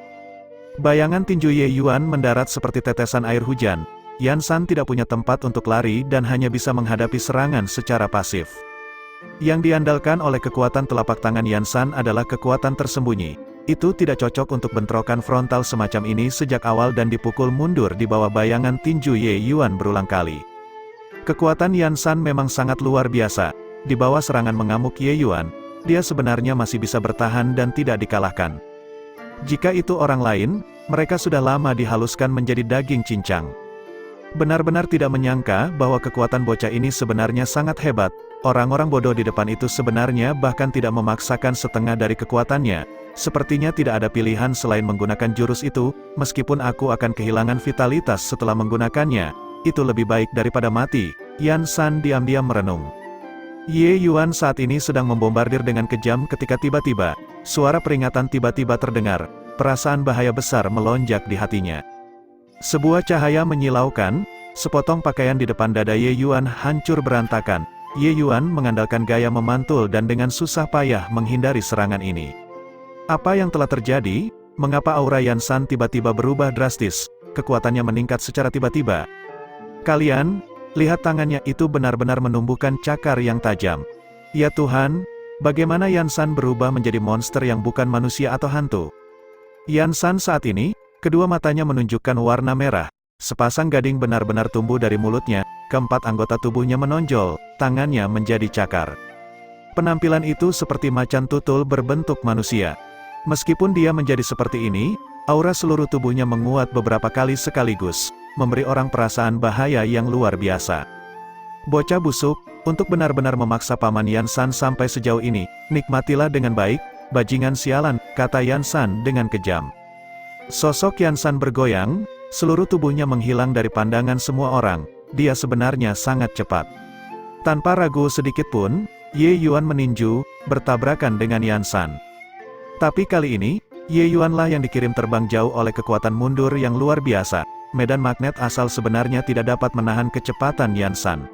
Bayangan tinju Ye Yuan mendarat seperti tetesan air hujan. Yan San tidak punya tempat untuk lari dan hanya bisa menghadapi serangan secara pasif. Yang diandalkan oleh kekuatan telapak tangan Yan San adalah kekuatan tersembunyi. Itu tidak cocok untuk bentrokan frontal semacam ini sejak awal dan dipukul mundur di bawah bayangan tinju Ye Yuan berulang kali. Kekuatan Yan San memang sangat luar biasa. Di bawah serangan mengamuk Ye Yuan, dia sebenarnya masih bisa bertahan dan tidak dikalahkan. Jika itu orang lain, mereka sudah lama dihaluskan menjadi daging cincang. Benar-benar tidak menyangka bahwa kekuatan bocah ini sebenarnya sangat hebat. Orang-orang bodoh di depan itu sebenarnya bahkan tidak memaksakan setengah dari kekuatannya. Sepertinya tidak ada pilihan selain menggunakan jurus itu, meskipun aku akan kehilangan vitalitas setelah menggunakannya. Itu lebih baik daripada mati. Yan San diam-diam merenung. Ye Yuan saat ini sedang membombardir dengan kejam ketika tiba-tiba, suara peringatan tiba-tiba terdengar. Perasaan bahaya besar melonjak di hatinya. Sebuah cahaya menyilaukan, sepotong pakaian di depan dada Ye Yuan hancur berantakan. Ye Yuan mengandalkan gaya memantul dan dengan susah payah menghindari serangan ini. Apa yang telah terjadi? Mengapa aura Yan San tiba-tiba berubah drastis? Kekuatannya meningkat secara tiba-tiba. Kalian, lihat tangannya itu benar-benar menumbuhkan cakar yang tajam. Ya Tuhan, bagaimana Yan San berubah menjadi monster yang bukan manusia atau hantu? Yan San saat ini, kedua matanya menunjukkan warna merah. Sepasang gading benar-benar tumbuh dari mulutnya, keempat anggota tubuhnya menonjol, tangannya menjadi cakar. Penampilan itu seperti macan tutul berbentuk manusia. Meskipun dia menjadi seperti ini, aura seluruh tubuhnya menguat beberapa kali sekaligus, memberi orang perasaan bahaya yang luar biasa. Bocah busuk, untuk benar-benar memaksa Paman Yansan sampai sejauh ini, nikmatilah dengan baik, bajingan sialan, kata Yansan dengan kejam. Sosok Yansan bergoyang, seluruh tubuhnya menghilang dari pandangan semua orang, dia sebenarnya sangat cepat. Tanpa ragu sedikit pun, Ye Yuan meninju, bertabrakan dengan Yansan. Tapi kali ini, Ye Yuanlah yang dikirim terbang jauh oleh kekuatan mundur yang luar biasa. Medan magnet asal sebenarnya tidak dapat menahan kecepatan Yansan.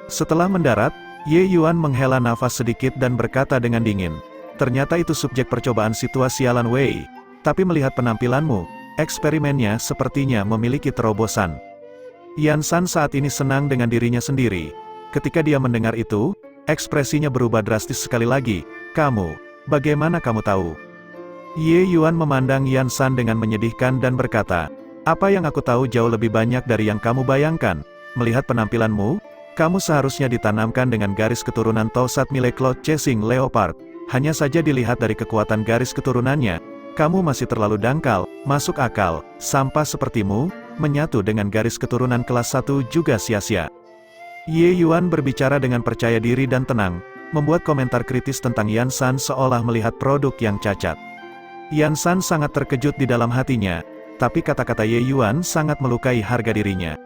Setelah mendarat, Ye Yuan menghela nafas sedikit dan berkata dengan dingin, ternyata itu subjek percobaan situasi Alan Wei. Tapi melihat penampilanmu, eksperimennya sepertinya memiliki terobosan. Yansan saat ini senang dengan dirinya sendiri. Ketika dia mendengar itu, ekspresinya berubah drastis sekali lagi. Kamu, bagaimana kamu tahu? Ye Yuan memandang Yansan dengan menyedihkan dan berkata, apa yang aku tahu jauh lebih banyak dari yang kamu bayangkan. Melihat penampilanmu, kamu seharusnya ditanamkan dengan garis keturunan Tosat Mile Cloud Chasing Leopard. Hanya saja dilihat dari kekuatan garis keturunannya, kamu masih terlalu dangkal, masuk akal, sampah sepertimu, menyatu dengan garis keturunan kelas 1 juga sia-sia. Ye Yuan berbicara dengan percaya diri dan tenang, membuat komentar kritis tentang Yansan seolah melihat produk yang cacat. Yansan sangat terkejut di dalam hatinya, tapi kata-kata Ye Yuan sangat melukai harga dirinya.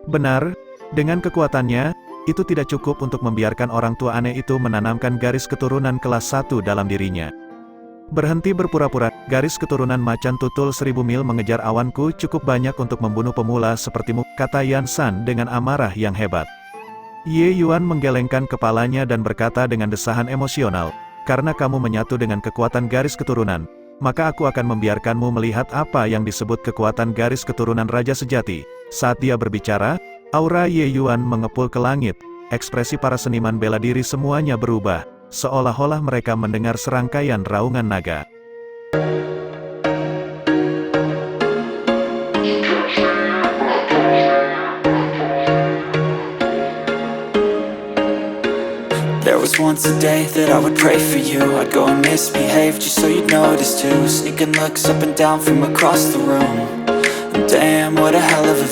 Benar, dengan kekuatannya, itu tidak cukup untuk membiarkan orang tua aneh itu menanamkan garis keturunan kelas 1 dalam dirinya. Berhenti berpura-pura, garis keturunan macan tutul 1000 mil mengejar awanku cukup banyak untuk membunuh pemula sepertimu, kata Yansan dengan amarah yang hebat. Ye Yuan menggelengkan kepalanya dan berkata dengan desahan emosional, karena kamu menyatu dengan kekuatan garis keturunan, maka aku akan membiarkanmu melihat apa yang disebut kekuatan garis keturunan Raja Sejati. Saat dia berbicara, aura Ye Yuan mengepul ke langit, ekspresi para seniman bela diri semuanya berubah, seolah-olah mereka mendengar serangkaian raungan naga. There was once a day that I would pray for you. I'd go and misbehave just so you'd notice too. Sneaking looks up and down from across the room. And damn, what a hell of a